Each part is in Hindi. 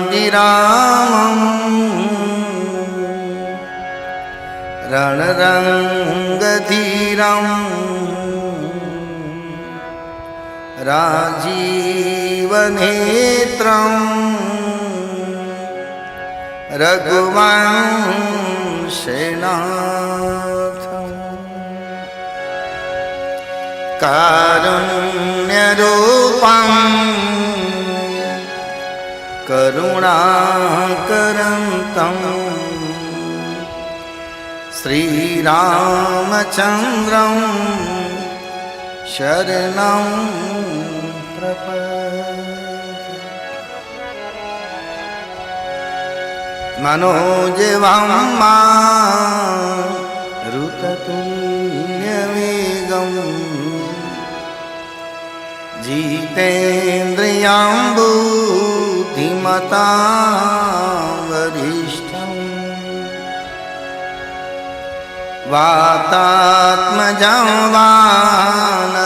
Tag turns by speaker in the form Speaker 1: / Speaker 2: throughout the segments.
Speaker 1: लोकाभिरामं रणरङ्गधीरं राजीवनेत्रं रघुवंशनाथं कारुण्यरूपं करुणाकरन्तं श्रीरामचन्द्रं शरणं प्रपद्ये। मनोजवं मारुततुल्यवेगं जितेन्द्रियां बुद्धिमतां वरिष्ठं वातात्मजं वानरयूथमुख्यं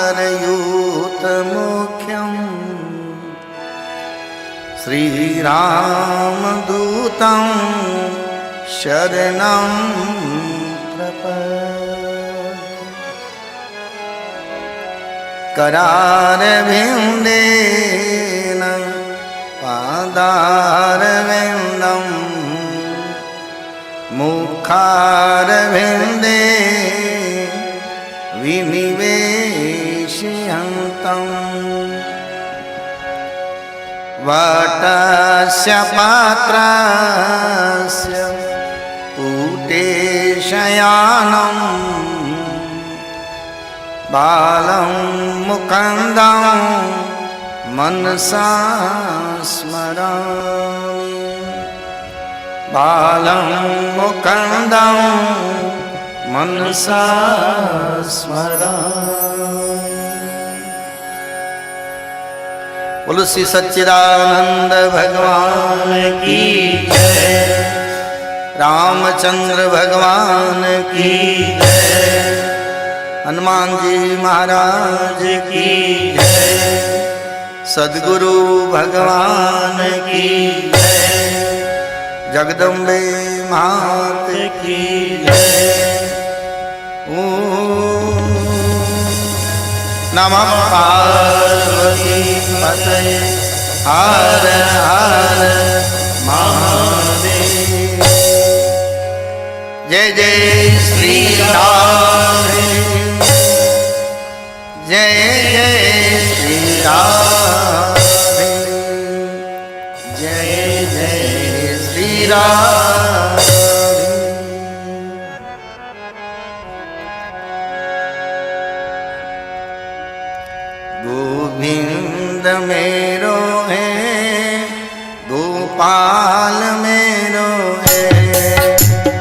Speaker 1: श्रीरामदूतं शरणं प्रपद्ये। करारविन्देन पादारविन्दं मुखारविन्दे विनिवेशयन्तं वटस्य पात्रस्य पूटेशयानं बालं मुकुन्दं मनसा स्मरामि। बालं मुकुन्दं मनसा स्मरामि। बोलो श्री सच्चिदानंद भगवान की जय, रामचंद्र भगवान की जय, हनुमान जी महाराज की जय, सद्गुरु भगवान की जय, जगदम्बे मात की जय। नमः पार्वती पतये हर हर महादेव। जय जय श्री राम, जय जय श्री राम, जय जय श्री राम। गोविंद मेरो है, गोपाल मेरो है,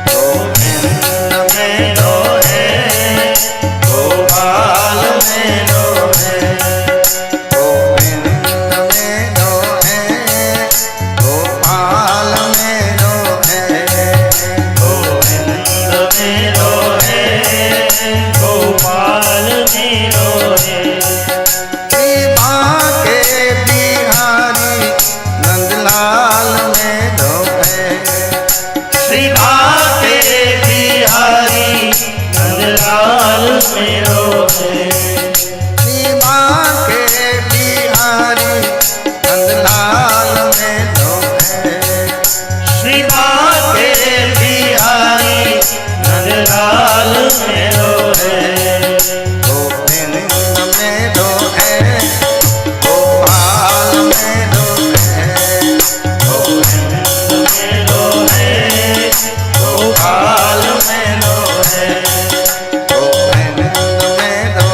Speaker 1: गोविंद मेरो है, गोपाल मेरो है, गोविंद मेरो है, गोपाल मेरो है, गोविंद मेरो है, गोपाल मेरो है। मेरो है श्री माँ के बिहारी नंदलाल मेरो है, श्री माँ के बिहारी नंदलाल मेरो है, गोविंद मेरो है, गोपाल मेरो है, गोविंद मेरो है, गोपाल मेरो है, गोविंद मेरो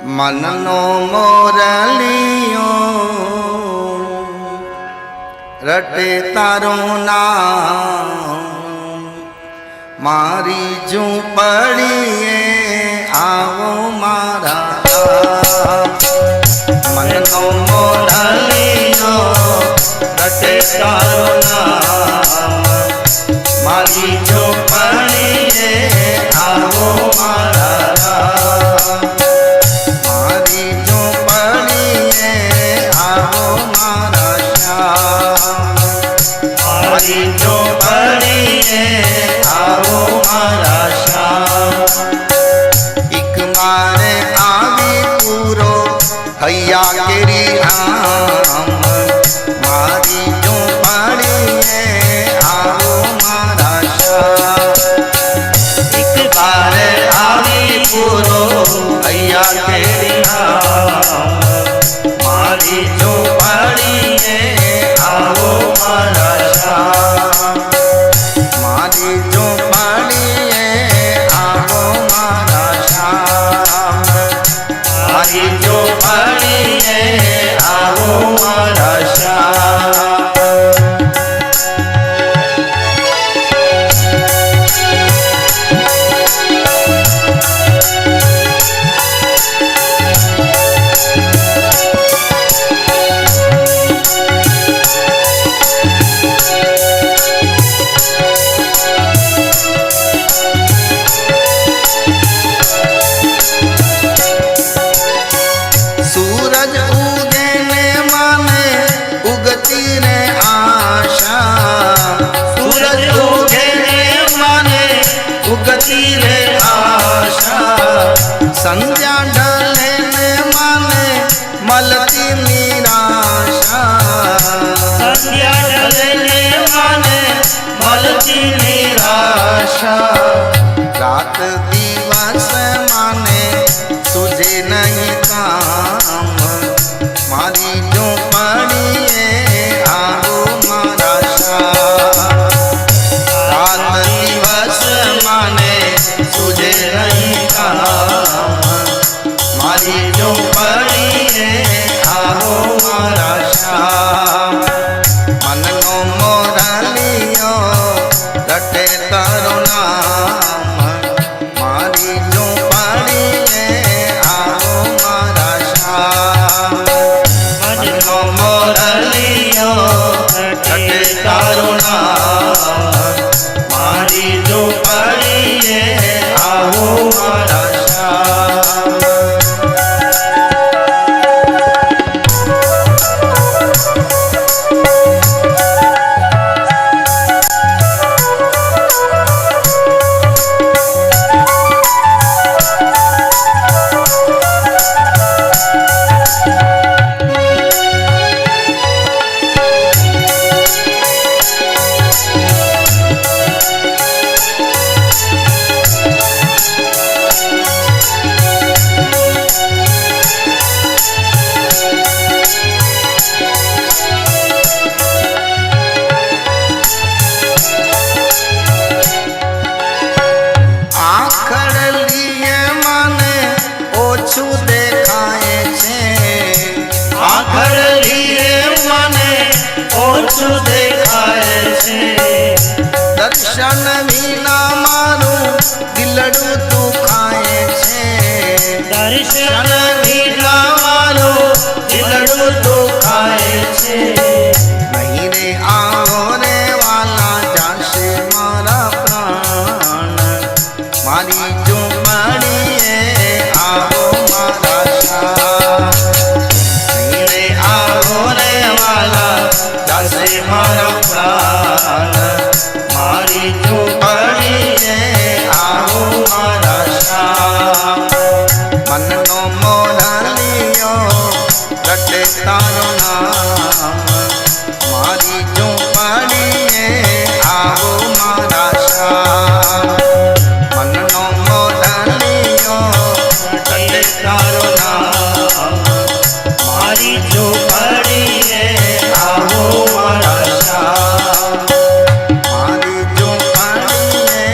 Speaker 1: मननो मोरलियो रटे तारो नाम मारी झूंपड़िए आओ मारा मननो मोरलियो रटे तारो नाम मारी झूंपड़िए आओ मारा मारी झूंपड़िए आओ मारा श्याम मारी झूंपड़िए आओ मारा श्याम एक मारे आवी पूरो हैया केरी आम मारी झूंपड़िए आओ मारा श्याम एक बार आवी पूरो हैया केरी आम मारी झूंपड़िए आओ मारा श्याम मारी झूंपड़िए आओ मारा श्याम मारी झूंपड़िए आओ मारा श्याम सूरज उगने माने उगती रे आशा सूरज उगने माने उगती रे आशा संध्या ढलने माने मलती निराशा संध्या ढलने माने मलती निराशा रात दिवस माने तुझे नहीं काम मारी झूंपड़िए आओ मारा श्याम रात दिवस माने तुझे नहीं काम मारी झूंपड़िए आओ मारा श्याम मननो मोरलियो रटे तारो नाम मारी झूंपड़िए आओ मारा श्याम मननो मोरलियो रटे तारो नाम मारी झूंपड़िए आओ मारा श्याम दर्शन मीना मारू दिलड़ू तू खाए छे दर्शन मीना मारू दिलड़ू तू खाए छे नहीं रे आओ रे वाला जासे मारा प्राण मारी झूंपड़िए आओ मारा श्याम नहीं रे आओ रे वाला जासे मारा प्राण मारी झूंपड़िए आओ मारा श्याम मननो मोरलियो रटे तारो नाम मारी झूंपड़िए आओ मारा श्याम मननो मोरलियो रटे तारो नाम मारी झूंपड़िए आओ मारा श्याम मारी झूंपड़िए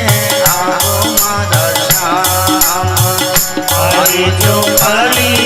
Speaker 1: आओ मारा श्याम मारी झूंपड़िए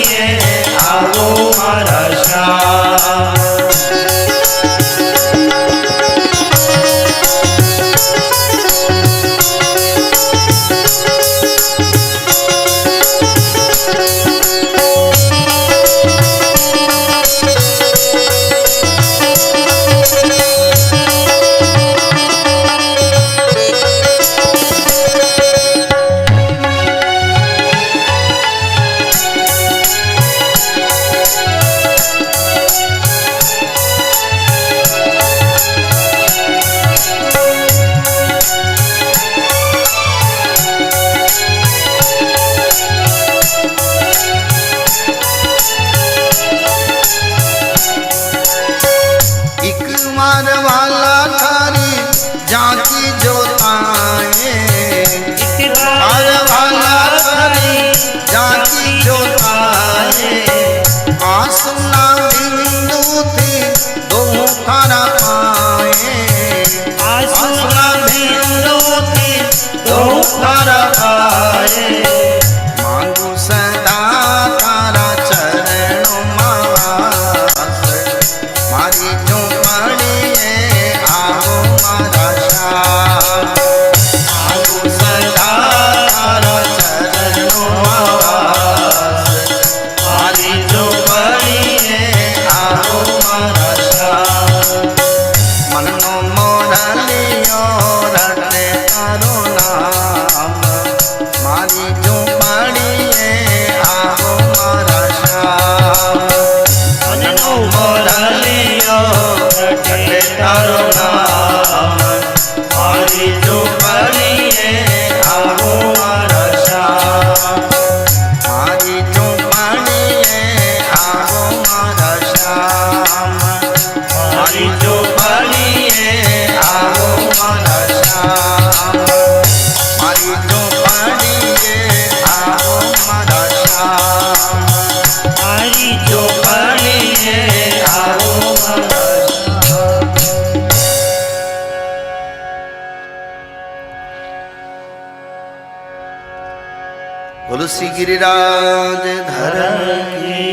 Speaker 1: गिरिराज धरण की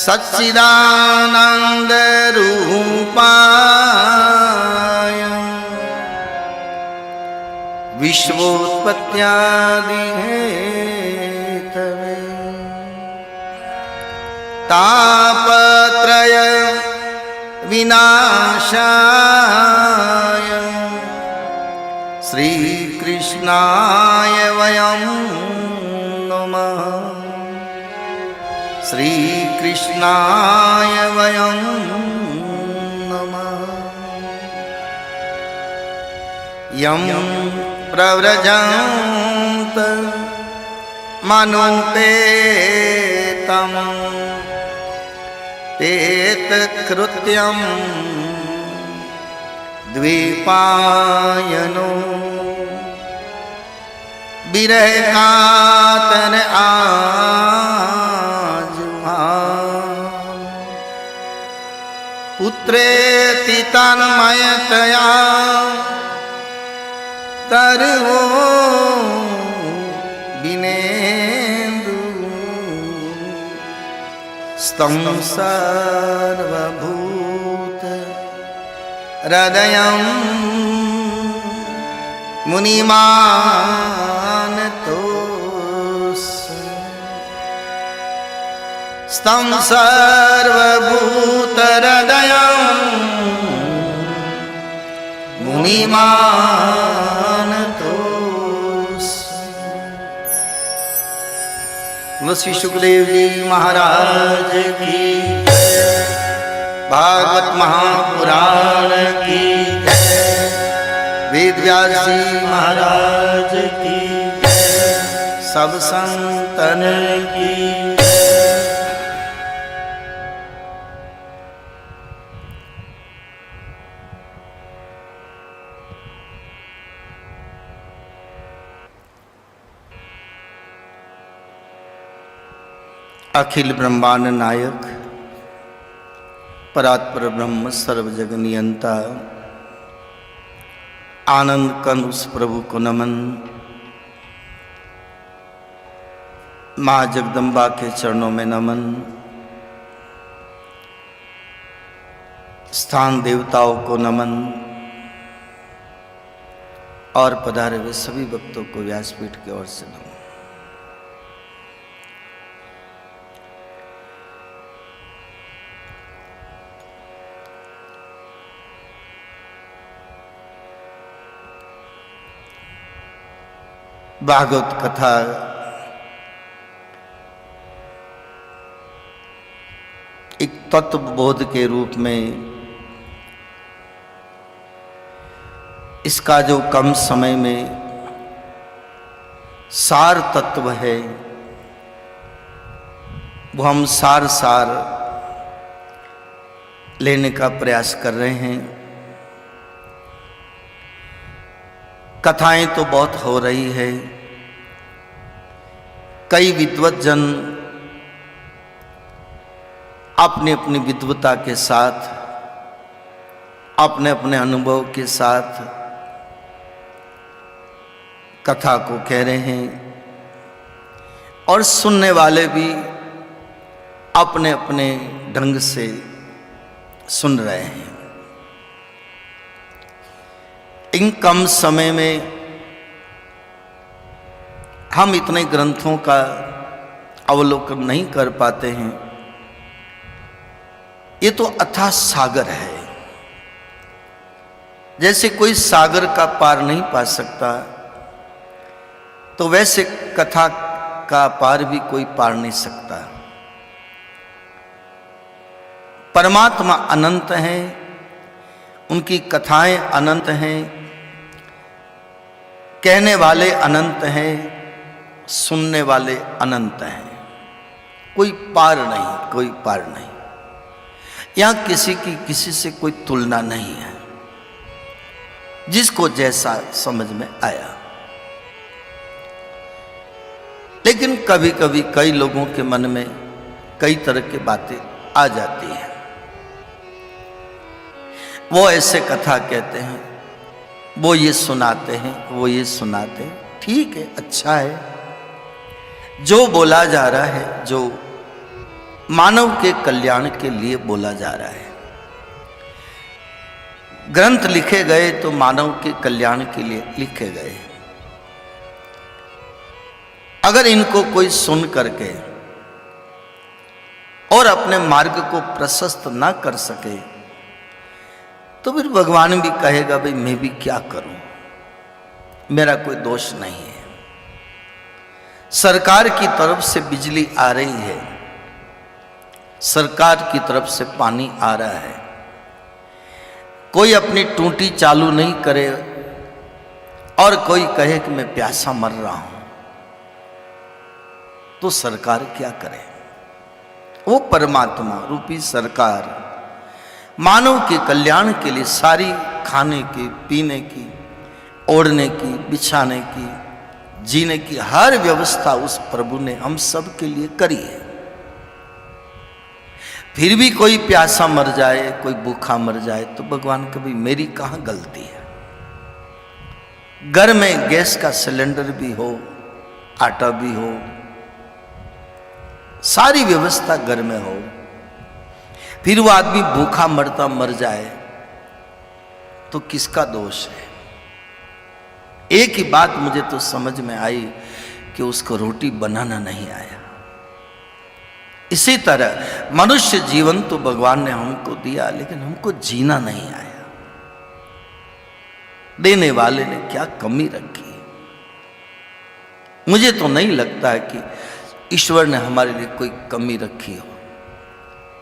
Speaker 1: सच्चिदानंद रूपाय विश्वोत्पत्त्यादि हेतवे तापत्रय विनाशाय श्री कृष्णाय वयं नमः श्री कृष्णाय वयं नमः यं प्रव्रजन्त मनुते तं एतत्कृत्यं द्वीपायनो विरहकातर आजुहाव पुत्रेति तन्मयतया तरवो विनेन्दु स्तं सर्वभूत हृदयं मुनिमानतोऽस स्तं सर्वभूत हृदयं मुनिमानतोऽस। श्री सुखदेव जी महाराज की भागवत महापुराण की वेद व्यास जी महाराज की सब संतन की अखिल ब्रह्मांड नायक परात्पर ब्रह्म सर्व जग नियंता आनंद कंद उस प्रभु को नमन। माँ जगदम्बा के चरणों में नमन। स्थान देवताओं को नमन और पधारे हुए सभी भक्तों को व्यासपीठ की ओर से नमन। भागवत कथा एक तत्व बोध के रूप में इसका जो कम समय में सार तत्व है वो हम सार लेने का प्रयास कर रहे हैं। कथाएं तो बहुत हो रही है, कई विद्वत जन अपने अपनी विद्वता के साथ अपने अपने अनुभव के साथ कथा को कह रहे हैं और सुनने वाले भी अपने अपने ढंग से सुन रहे हैं। इन कम समय में हम इतने ग्रंथों का अवलोकन नहीं कर पाते हैं। ये तो अथाह सागर है, जैसे कोई सागर का पार नहीं पा सकता तो वैसे कथा का पार भी कोई पार नहीं सकता। परमात्मा अनंत हैं, उनकी कथाएं अनंत हैं, कहने वाले अनंत हैं, सुनने वाले अनंत हैं। कोई पार नहीं, कोई पार नहीं। यहां किसी की किसी से कोई तुलना नहीं है, जिसको जैसा समझ में आया। लेकिन कभी कभी कई लोगों के मन में कई तरह की बातें आ जाती हैं। वो ऐसे कथा कहते हैं, वो ये सुनाते हैं, वो ये सुनाते हैं। ठीक है, अच्छा है। जो बोला जा रहा है, जो मानव के कल्याण के लिए बोला जा रहा है, ग्रंथ लिखे गए तो मानव के कल्याण के लिए लिखे गए। अगर इनको कोई सुन करके और अपने मार्ग को प्रशस्त ना कर सके तो फिर भगवान भी कहेगा भाई मैं भी क्या करूं, मेरा कोई दोष नहीं है। सरकार की तरफ से बिजली आ रही है, सरकार की तरफ से पानी आ रहा है, कोई अपनी टूटी चालू नहीं करे और कोई कहे कि मैं प्यासा मर रहा हूं, तो सरकार क्या करे? वो परमात्मा रूपी सरकार मानव के कल्याण के लिए सारी खाने की, पीने की, ओढ़ने की, बिछाने की, जीने की हर व्यवस्था उस प्रभु ने हम सब के लिए करी है। फिर भी कोई प्यासा मर जाए, कोई भूखा मर जाए तो भगवान कभी मेरी कहां गलती है? घर में गैस का सिलेंडर भी हो, आटा भी हो, सारी व्यवस्था घर में हो, फिर वो आदमी भूखा मरता मर जाए तो किसका दोष है? एक ही बात मुझे तो समझ में आई कि उसको रोटी बनाना नहीं आया। इसी तरह मनुष्य जीवन तो भगवान ने हमको दिया, लेकिन हमको जीना नहीं आया। देने वाले ने क्या कमी रखी? मुझे तो नहीं लगता है कि ईश्वर ने हमारे लिए कोई कमी रखी हो।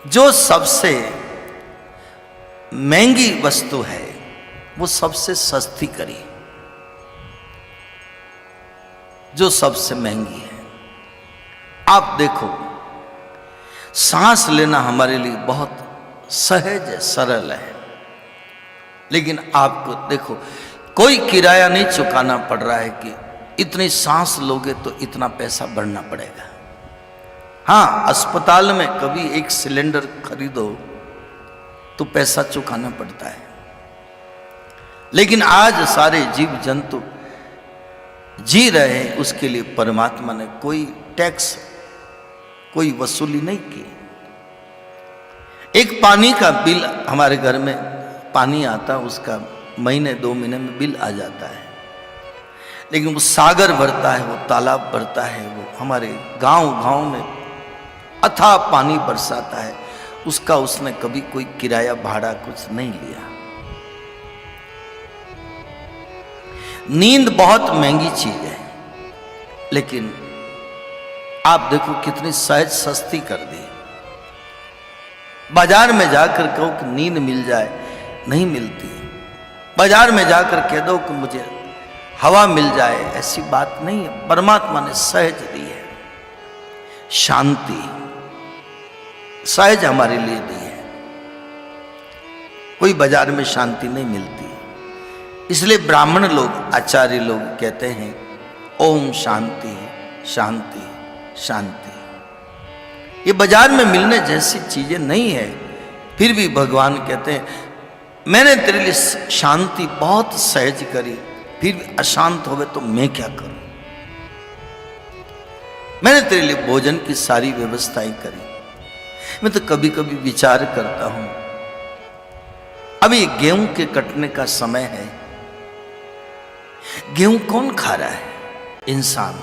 Speaker 1: जो सबसे महंगी वस्तु है वो सबसे सस्ती करी, जो सबसे महंगी है। आप देखो, सांस लेना हमारे लिए बहुत सहज है, सरल है, लेकिन आपको देखो कोई किराया नहीं चुकाना पड़ रहा है कि इतनी सांस लोगे तो इतना पैसा भरना पड़ेगा। हाँ, अस्पताल में कभी एक सिलेंडर खरीदो तो पैसा चुकाना पड़ता है, लेकिन आज सारे जीव जंतु जी रहे हैं, उसके लिए परमात्मा ने कोई टैक्स, कोई वसूली नहीं की। एक पानी का बिल हमारे घर में पानी आता, उसका महीने 2 महीने में बिल आ जाता है, लेकिन वो सागर भरता है, वो तालाब भरता है, वो हमारे गांव में अथाह पानी बरसाता है, उसका उसने कभी कोई किराया भाड़ा कुछ नहीं लिया। नींद बहुत महंगी चीज है, लेकिन आप देखो कितनी सहज सस्ती कर दी। बाजार में जाकर कहो कि नींद मिल जाए, नहीं मिलती। बाजार में जाकर कह दो कि मुझे हवा मिल जाए, ऐसी बात नहीं है। परमात्मा ने सहज दी है, शांति सहज हमारे लिए दी है। कोई बाजार में शांति नहीं मिलती, इसलिए ब्राह्मण लोग, आचार्य लोग कहते हैं ओम शांति शांति शांति। ये बाजार में मिलने जैसी चीजें नहीं है, फिर भी भगवान कहते हैं मैंने तेरे लिए शांति बहुत सहज करी, फिर भी अशांत होवे तो मैं क्या करूं? मैंने तेरे लिए भोजन की सारी व्यवस्थाएं करी। मैं तो कभी कभी विचार करता हूं, अभी गेहूं के कटने का समय है, गेहूं कौन खा रहा है? इंसान।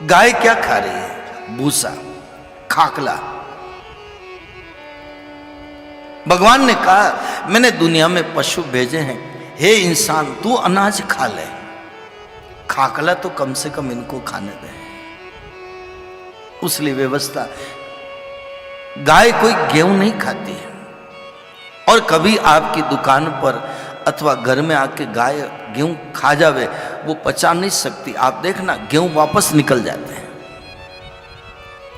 Speaker 1: गाय क्या खा रही है? भूसा, खाकला। भगवान ने कहा मैंने दुनिया में पशु भेजे हैं, हे इंसान तू अनाज खा ले, खाकला तो कम से कम इनको खाने दे। उसलिए व्यवस्था, गाय कोई गेहूं नहीं खाती है, और कभी आपकी दुकान पर अथवा घर में आके गाय गेहूं खा जावे, वो पचा नहीं सकती। आप देखना गेहूं वापस निकल जाते हैं।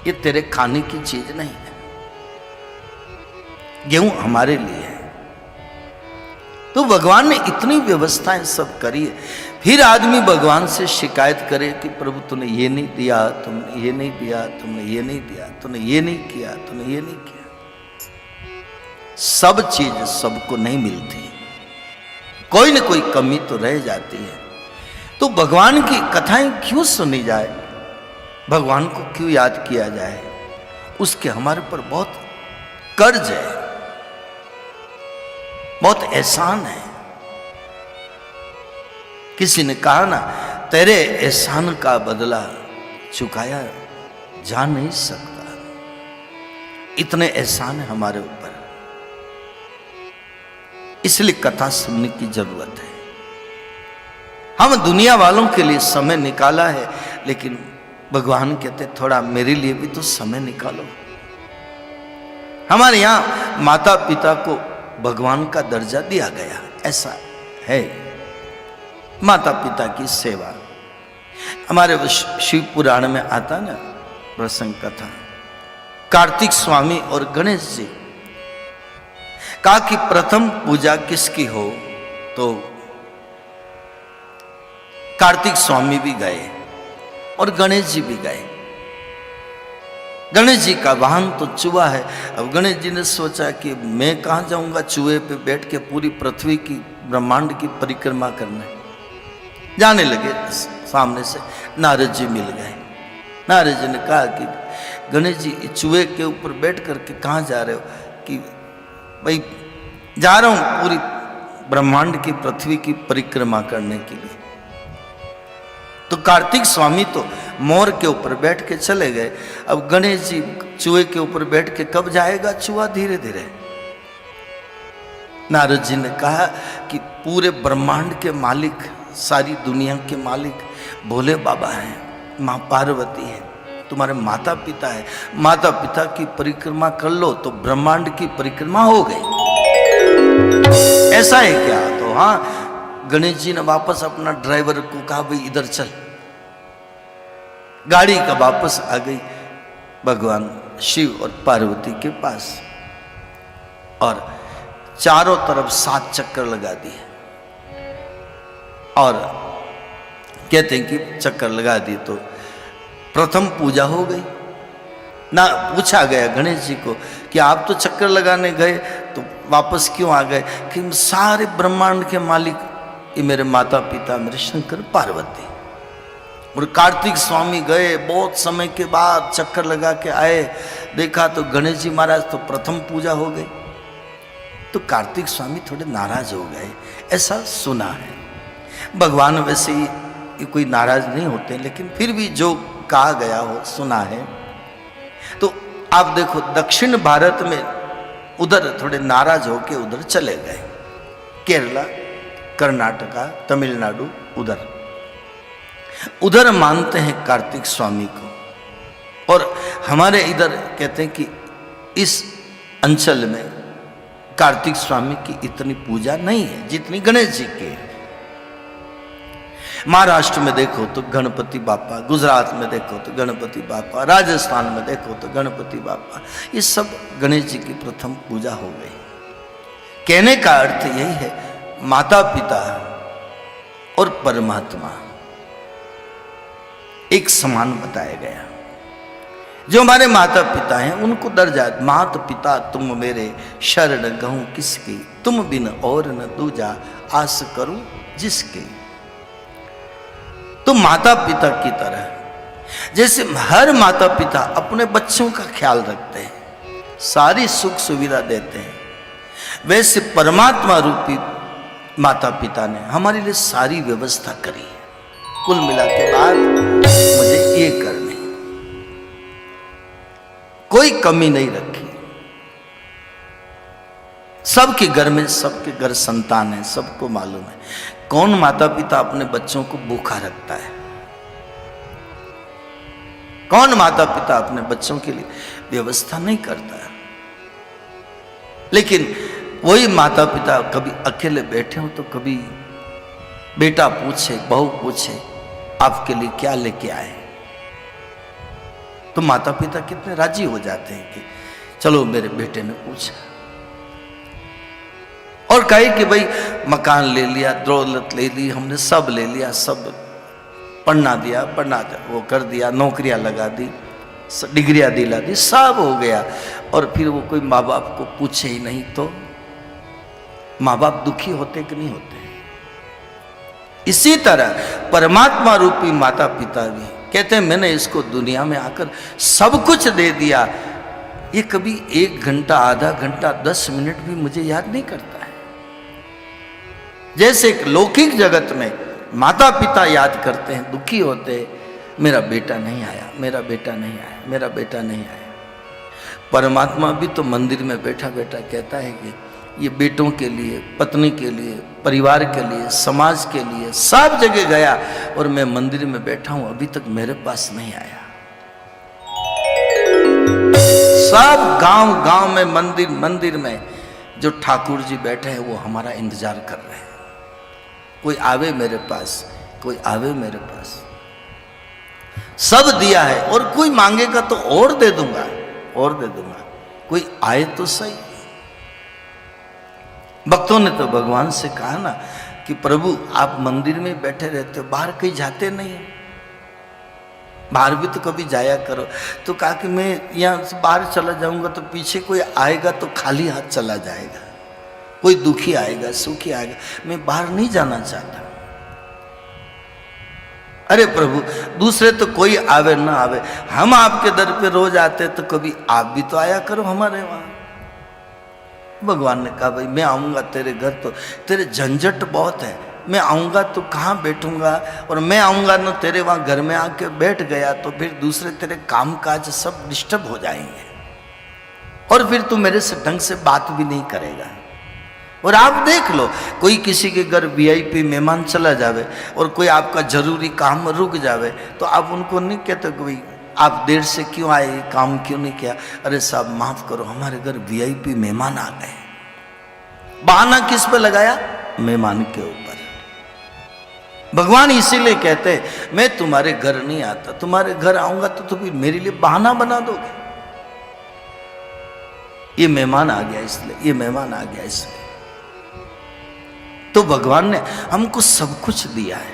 Speaker 1: ये तेरे खाने की चीज नहीं है, गेहूं हमारे लिए है। तो भगवान ने इतनी व्यवस्थाएं सब करी है, फिर आदमी भगवान से शिकायत करे कि प्रभु तूने ये नहीं दिया, तुमने ये नहीं दिया, तुमने ये नहीं दिया, तूने ये नहीं किया, तूने ये नहीं किया। सब चीज सबको नहीं मिलती, कोई न कोई कमी तो रह जाती है। तो भगवान की कथाएं क्यों सुनी जाए, भगवान को क्यों याद किया जाए, उसके हमारे पर बहुत कर्ज है, बहुत एहसान है। किसी ने कहा ना, तेरे एहसान का बदला चुकाया जा नहीं सकता, इतने एहसान है हमारे ऊपर, इसलिए कथा सुनने की जरूरत है। हम दुनिया वालों के लिए समय निकाला है, लेकिन भगवान कहते थोड़ा मेरे लिए भी तो समय निकालो। हमारे यहां माता पिता को भगवान का दर्जा दिया गया, ऐसा है माता पिता की सेवा। हमारे शिव पुराण में आता ना प्रसंग कथा, कार्तिक स्वामी और गणेश जी, कहा कि प्रथम पूजा किसकी हो, तो कार्तिक स्वामी भी गए और गणेश जी भी गए। गणेश जी का वाहन तो चूहा है। अब गणेश जी ने सोचा कि मैं कहां जाऊंगा चूहे पे बैठ के पूरी पृथ्वी की ब्रह्मांड की परिक्रमा करने। जाने लगे, सामने से नारद जी मिल गए। नारद जी ने कहा कि गणेश जी चूहे के ऊपर बैठ करके कहाँ जा रहे हो, कि भाई जा रहा हूं पूरी ब्रह्मांड की पृथ्वी की परिक्रमा करने के लिए। तो कार्तिक स्वामी तो मोर के ऊपर बैठ के चले गए। अब गणेश जी चूहे के ऊपर बैठ के कब जाएगा चूहा, धीरे धीरे। नारद जी ने कहा कि पूरे ब्रह्मांड के मालिक, सारी दुनिया के मालिक भोले बाबा हैं, माँ पार्वती है, तुम्हारे माता पिता है, माता पिता की परिक्रमा कर लो तो ब्रह्मांड की परिक्रमा हो गई। ऐसा है क्या? तो हाँ, गणेश जी ने वापस अपना ड्राइवर को कहा भाई इधर चल। गाड़ी का वापस आ गई भगवान शिव और पार्वती के पास, और चारों तरफ 7 चक्कर लगा दिए। और कहते हैं कि चक्कर लगा दिए तो प्रथम पूजा हो गई ना। पूछा गया गणेश जी को कि आप तो चक्कर लगाने गए तो वापस क्यों आ गए, कि सारे ब्रह्मांड के मालिक ये मेरे माता पिता, मेरे शंकर पार्वती। और कार्तिक स्वामी गए, बहुत समय के बाद चक्कर लगा के आए, देखा तो गणेश जी महाराज तो प्रथम पूजा हो गई। तो कार्तिक स्वामी थोड़े नाराज हो गए, ऐसा सुना है। भगवान वैसे ही कोई नाराज नहीं होते, लेकिन फिर भी जो कहा गया हो सुना है। तो आप देखो दक्षिण भारत में उधर थोड़े नाराज होके उधर चले गए, केरला, कर्नाटका, तमिलनाडु, उधर मानते हैं कार्तिक स्वामी को। और हमारे इधर कहते हैं कि इस अंचल में कार्तिक स्वामी की इतनी पूजा नहीं है जितनी गणेश जी की है। महाराष्ट्र में देखो तो गणपति बापा, गुजरात में देखो तो गणपति बापा, राजस्थान में देखो तो गणपति बापा, ये सब गणेश जी की प्रथम पूजा हो गई। कहने का अर्थ यही है, माता पिता और परमात्मा एक समान बताया गया। जो हमारे माता पिता हैं उनको दर्जा, माता पिता तुम मेरे शरण गहूं किसकी, तुम बिन और न दूजा आस करूं जिसके। तो माता पिता की तरह जैसे हर माता पिता अपने बच्चों का ख्याल रखते हैं, सारी सुख सुविधा देते हैं, वैसे परमात्मा रूपी माता पिता ने हमारे लिए सारी व्यवस्था करी है। कुल मिला के बाद मुझे ये करनी, कोई कमी नहीं रखी। सबके घर में, सबके घर संतान है, सबको मालूम है कौन माता पिता अपने बच्चों को भूखा रखता है, कौन माता पिता अपने बच्चों के लिए व्यवस्था नहीं करता है। लेकिन वही माता पिता कभी अकेले बैठे हो तो कभी बेटा पूछे, बहू पूछे आपके लिए क्या लेके आए, तो माता पिता कितने राजी हो जाते हैं कि चलो मेरे बेटे ने पूछा। और कहे कि भाई मकान ले लिया, दौलत ले ली, हमने सब ले लिया, सब पढ़ना दिया, वो कर दिया, नौकरियां लगा दी, डिग्रियां दिला दी, सब हो गया, और फिर वो कोई माँ बाप को पूछे ही नहीं, तो माँ बाप दुखी होते कि नहीं होते? इसी तरह परमात्मा रूपी माता पिता भी कहते हैं मैंने इसको दुनिया में आकर सब कुछ दे दिया, ये कभी 1 घंटा, आधा घंटा, 10 मिनट भी मुझे याद नहीं करता है। जैसे एक लौकिक जगत में माता पिता याद करते हैं, दुखी होते, मेरा बेटा नहीं आया, मेरा बेटा नहीं आया, मेरा बेटा नहीं आया। परमात्मा भी तो मंदिर में बैठा बैठा कहता है कि ये बेटों के लिए, पत्नी के लिए, परिवार के लिए, समाज के लिए सब जगह गया और मैं मंदिर में बैठा हूं, अभी तक मेरे पास नहीं आया। सब गांव गांव में, मंदिर मंदिर में जो ठाकुर जी बैठे हैं वो हमारा इंतजार कर रहे हैं, कोई आवे मेरे पास, कोई आवे मेरे पास। सब दिया है और कोई मांगेगा तो और दे दूंगा, और दे दूंगा, कोई आए तो सही। भक्तों ने तो भगवान से कहा ना कि प्रभु आप मंदिर में बैठे रहते हो, बाहर कहीं जाते नहीं, बाहर भी तो कभी जाया करो। तो कहा कि मैं यहाँ से बाहर चला जाऊंगा तो पीछे कोई आएगा तो खाली हाथ चला जाएगा, कोई दुखी आएगा, सुखी आएगा, मैं बाहर नहीं जाना चाहता। अरे प्रभु दूसरे तो कोई आवे ना आवे, हम आपके दर पे रोज आते तो कभी आप भी तो आया करो हमारे वहां। भगवान ने कहा भाई मैं आऊंगा तेरे घर तो तेरे झंझट बहुत है, मैं आऊंगा तो कहाँ बैठूंगा, और मैं आऊंगा ना तेरे वहां घर में आके बैठ गया तो फिर दूसरे तेरे काम काज सब डिस्टर्ब हो जाएंगे और फिर तू मेरे से ढंग से बात भी नहीं करेगा। और आप देख लो कोई किसी के घर वीआईपी मेहमान चला जावे और कोई आपका जरूरी काम रुक जावे तो आप उनको नहीं कहते कि भाई आप देर से क्यों आए, काम क्यों नहीं किया? अरे साहब माफ करो हमारे घर वीआईपी मेहमान आ गए। बहाना किस पे लगाया? मेहमान के ऊपर। भगवान इसीलिए कहते हैं मैं तुम्हारे घर नहीं आता, तुम्हारे घर आऊंगा तो तुम मेरे लिए बहाना बना दोगे। ये मेहमान आ गया इसलिए, ये मेहमान आ गया इसलिए। तो भगवान ने हमको सब कुछ दिया है,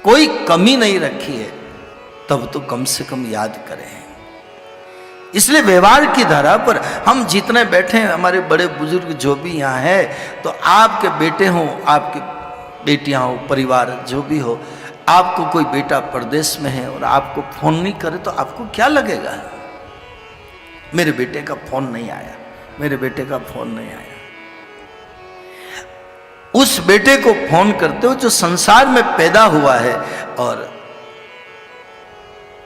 Speaker 1: कोई कमी नहीं रखी है, तब तो कम से कम याद करें। इसलिए व्यवहार की धारा पर हम जितने बैठे हैं, हमारे बड़े बुजुर्ग जो भी यहाँ है, तो आपके बेटे हों, आपकी बेटियां हो, परिवार जो भी हो, आपको कोई बेटा परदेश में है और आपको फोन नहीं करे तो आपको क्या लगेगा? मेरे बेटे का फोन नहीं आया, मेरे बेटे का फोन नहीं आया। उस बेटे को फोन करते हो जो संसार में पैदा हुआ है, और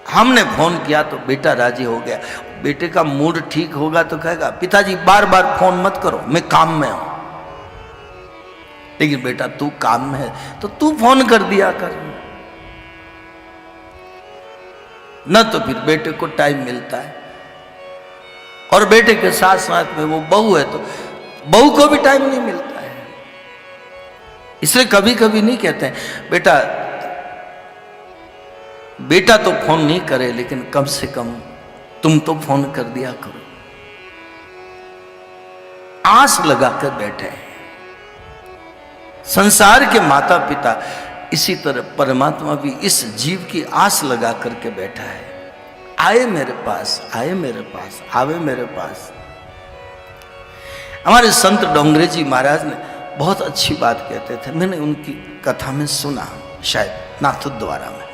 Speaker 1: हमने फोन किया तो बेटा राजी हो गया। बेटे का मूड ठीक होगा तो कहेगा पिताजी बार बार फोन मत करो, मैं काम में हूं। लेकिन बेटा तू काम में है तो तू फोन कर दिया कर, न तो फिर बेटे को टाइम मिलता है। और बेटे के साथ साथ में वो बहू है तो बहू को भी टाइम नहीं मिलता है। इसलिए कभी कभी नहीं कहते हैं बेटा तो फोन नहीं करे, लेकिन कम से कम तुम तो फोन कर दिया करो। आस लगा कर बैठे हैं। संसार के माता पिता इसी तरह परमात्मा भी इस जीव की आस लगा करके बैठा है, आए मेरे पास, आए मेरे पास, आवे मेरे पास। हमारे संत डोंगरे जी महाराज ने बहुत अच्छी बात कहते थे, मैंने उनकी कथा में सुना, शायद नाथद्वारा में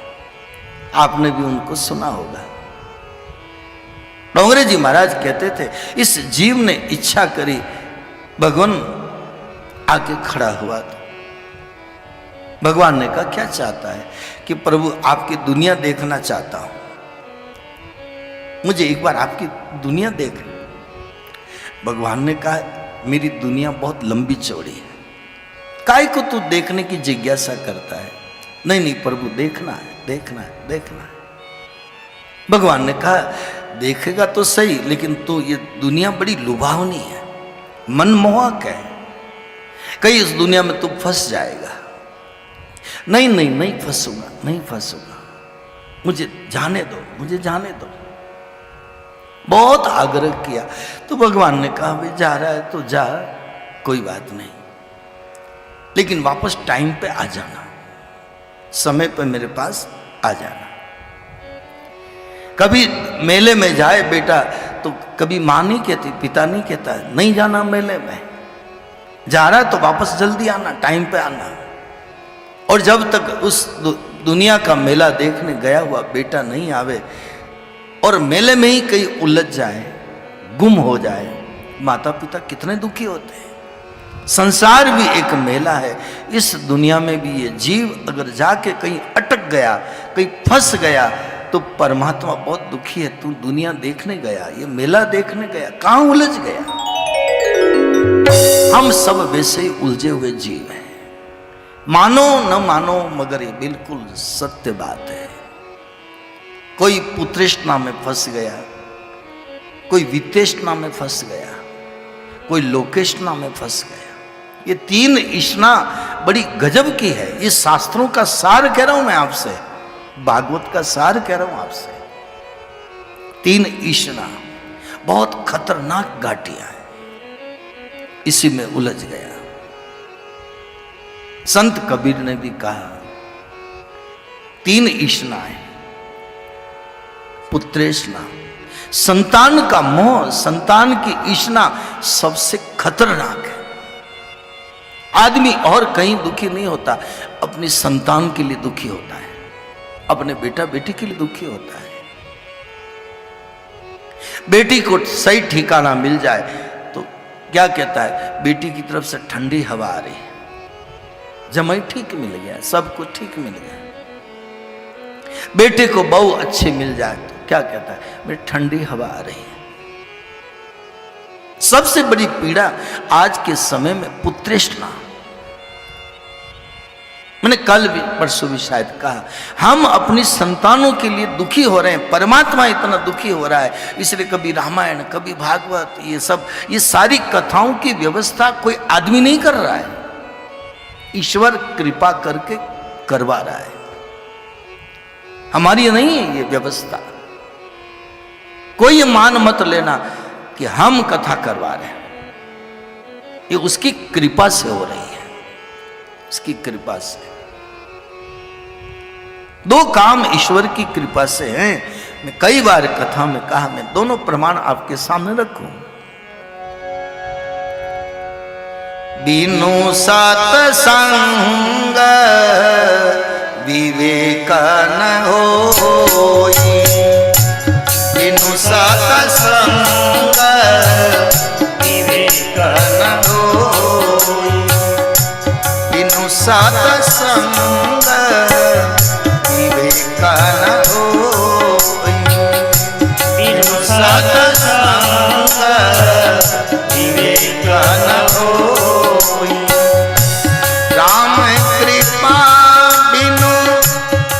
Speaker 1: आपने भी उनको सुना होगा। डोंगरे जी महाराज कहते थे इस जीव ने इच्छा करी, भगवान आके खड़ा हुआ था। भगवान ने कहा क्या चाहता है? कि प्रभु आपकी दुनिया देखना चाहता हूं, मुझे एक बार आपकी दुनिया देख। भगवान ने कहा मेरी दुनिया बहुत लंबी चौड़ी है, काहे को तू देखने की जिज्ञासा करता है? नहीं नहीं प्रभु देखना है, देखना है, देखना है। भगवान ने कहा देखेगा तो सही, लेकिन तू ये दुनिया बड़ी लुभावनी है, मनमोहक है, कहीं इस दुनिया में तू फंस जाएगा। नहीं नहीं नहीं फंसूंगा, नहीं फंसूंगा, मुझे जाने दो, मुझे जाने दो। बहुत आग्रह किया तो भगवान ने कहा भाई जा रहा है तो जा, कोई बात नहीं, लेकिन वापस टाइम पे आ जाना, समय पे मेरे पास आ जाना। कभी मेले में जाए बेटा तो कभी माँ नहीं कहती, पिता नहीं कहता नहीं जाना मेले में, जा रहा है तो वापस जल्दी आना, टाइम पे आना। और जब तक उस दुनिया का मेला देखने गया हुआ बेटा नहीं आवे और मेले में ही कहीं उलझ जाए, गुम हो जाए, माता पिता कितने दुखी होते हैं। संसार भी एक मेला है, इस दुनिया में भी ये जीव अगर जाके कहीं अटक गया, कहीं फंस गया, तो परमात्मा बहुत दुखी है। तू दुनिया देखने गया, ये मेला देखने गया, कहां उलझ गया। हम सब वैसे ही उलझे हुए जीव हैं, मानो न मानो मगर ये बिल्कुल सत्य बात है। कोई पुत्रेष्णा में फंस गया, कोई वित्तेष्णा में फंस गया, कोई लोकेष्णा में फंस गया। ये तीन इष्णा बड़ी गजब की है। ये शास्त्रों का सार कह रहा हूं मैं आपसे, भागवत का सार कह रहा हूं आपसे। तीन इष्णा बहुत खतरनाक घाटियां हैं, इसी में उलझ गया। संत कबीर ने भी कहा तीन इष्णा है, पुत्रेष्णा, संतान का मोह, संतान की इष्णा सबसे खतरनाक है। आदमी और कहीं दुखी नहीं होता, अपनी संतान के लिए दुखी होता है, अपने बेटा बेटी के लिए दुखी होता है। बेटी को सही ठिकाना मिल जाए तो क्या कहता है, बेटी की तरफ से ठंडी हवा आ रही है, जमाई ठीक मिल गया, सब कुछ ठीक मिल गया। बेटे को बहू अच्छी मिल जाए तो क्या कहता है, मेरी ठंडी हवा आ रही है। सबसे बड़ी पीड़ा आज के समय में पुत्रेष्णा। मैंने कल भी परसों भी शायद कहा, हम अपनी संतानों के लिए दुखी हो रहे हैं, परमात्मा इतना दुखी हो रहा है, इसलिए कभी रामायण, कभी भागवत, ये सारी कथाओं की व्यवस्था कोई आदमी नहीं कर रहा है, ईश्वर कृपा करके करवा रहा है। हमारी नहीं है ये व्यवस्था। कोई मान मत लेना कि हम कथा करवा रहे हैं, ये उसकी कृपा से हो रही है, उसकी कृपा से। दो काम ईश्वर की कृपा से हैं। मैं कई बार कथा में कहा, मैं दोनों प्रमाण आपके सामने रखूं। बिनु सत्संग विवेक न होई, बिनु सत्संग विवेक न होई, बिनु सत्संग विवेक न होई, बिनु सत्संग विवेक न होई। राम कृपा बिनु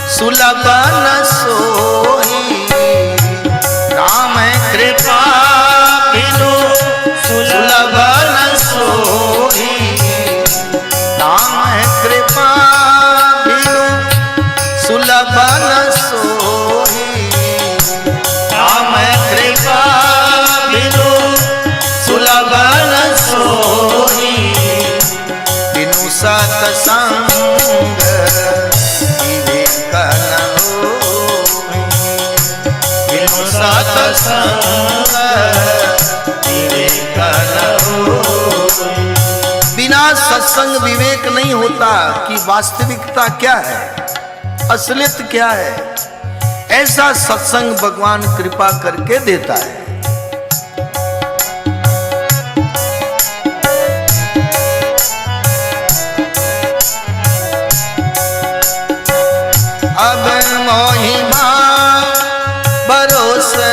Speaker 1: सुलभ न सोई, राम कृपा बिनु सुलभ न सोई, राम कृपा बिनु सुलभ न सोई, राम कृपा बिनु सुलभ न सोई, बिनु सत्संग विवेक न होई, बिनु सत्संग विवेक न होई। बिना सत्संग विवेक नहीं होता कि वास्तविकता क्या है, असलियत क्या है। ऐसा सत्संग भगवान कृपा करके देता है। अब मोहिमा भरोसे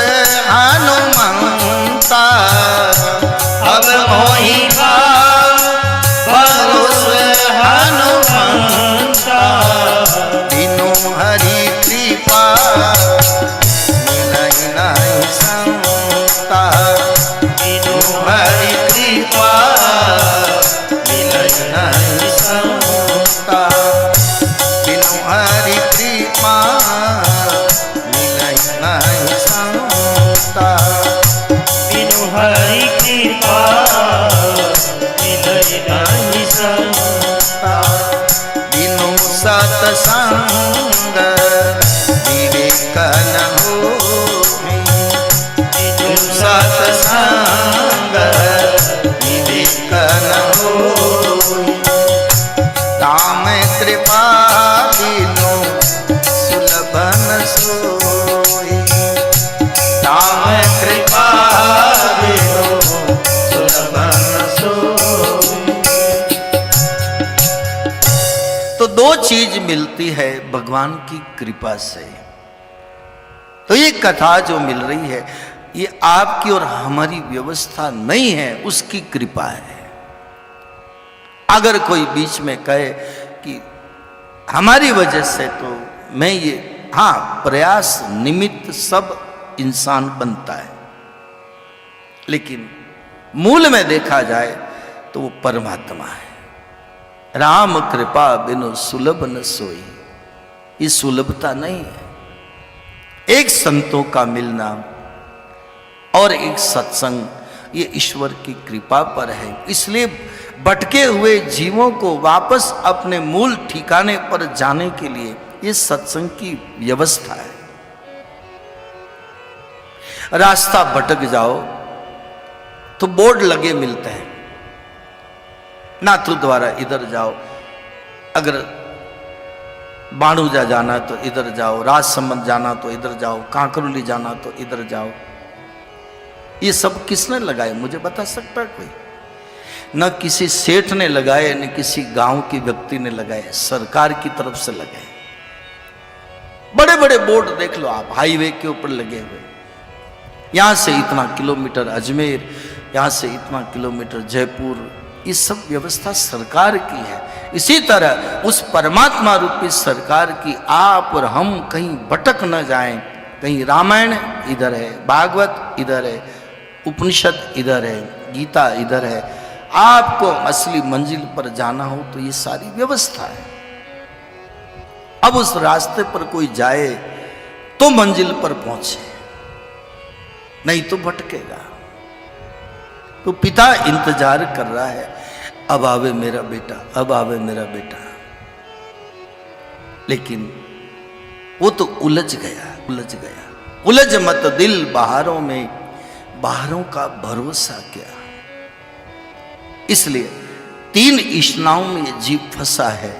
Speaker 1: हनुमंता, अब मोहिमा भरोसे हनुमंता, बिनु हरि कृपा मिलहि नहीं संता, बिनु हरि कृपा मिलहि नहीं संता, बिनु हरि कृपा मिलहि नहीं संता, बिनु हरि कृपा मिलहि नहीं संता, बिनु सत्संग विवेक न होई, बिनु कृपा बिनु सुलभ न सोई। राम कृपा बिनु सुलभ न सोई। तो दो चीज मिलती है भगवान की कृपा से। तो ये कथा जो मिल रही है ये आपकी और हमारी व्यवस्था नहीं है, उसकी कृपा है। अगर कोई बीच में कहे कि हमारी वजह से, तो मैं ये, हाँ, प्रयास निमित्त सब इंसान बनता है, लेकिन मूल में देखा जाए तो वो परमात्मा है। राम कृपा बिनु सुलभ न सोई, ये सुलभता नहीं है। एक संतों का मिलना और एक सत्संग, ये ईश्वर की कृपा पर है। इसलिए भटके हुए जीवों को वापस अपने मूल ठिकाने पर जाने के लिए ये सत्संग की व्यवस्था है। रास्ता भटक जाओ तो बोर्ड लगे मिलते हैं, नाथू द्वारा इधर जाओ, अगर बाणूजा जाना तो इधर जाओ, राजसमंद जाना तो इधर जाओ, कांकरोली जाना तो इधर जाओ। ये सब किसने लगाए, मुझे बता सकता है कोई? न किसी सेठ ने लगाए, न किसी गांव के व्यक्ति ने लगाए, सरकार की तरफ से लगाए। बड़े बड़े बोर्ड देख लो आप, हाईवे के ऊपर लगे हुए, यहां से इतना किलोमीटर अजमेर, यहां से इतना किलोमीटर जयपुर, ये सब व्यवस्था सरकार की है। इसी तरह उस परमात्मा रूपी सरकार की आप और हम कहीं भटक न जाएं। कहीं रामायण इधर है, भागवत इधर है, उपनिषद इधर है, गीता इधर है। आपको असली मंजिल पर जाना हो तो ये सारी व्यवस्था है। अब उस रास्ते पर कोई जाए तो मंजिल पर पहुंचे, नहीं तो भटकेगा। तो पिता इंतजार कर रहा है, अब आवे मेरा बेटा, अब आवे मेरा बेटा। लेकिन वो तो उलझ गया, उलझ गया। उलझ मत दिल बहारों में, बहारों का भरोसा क्या। इसलिए 3 इष्णाओं में ये जीव फंसा है।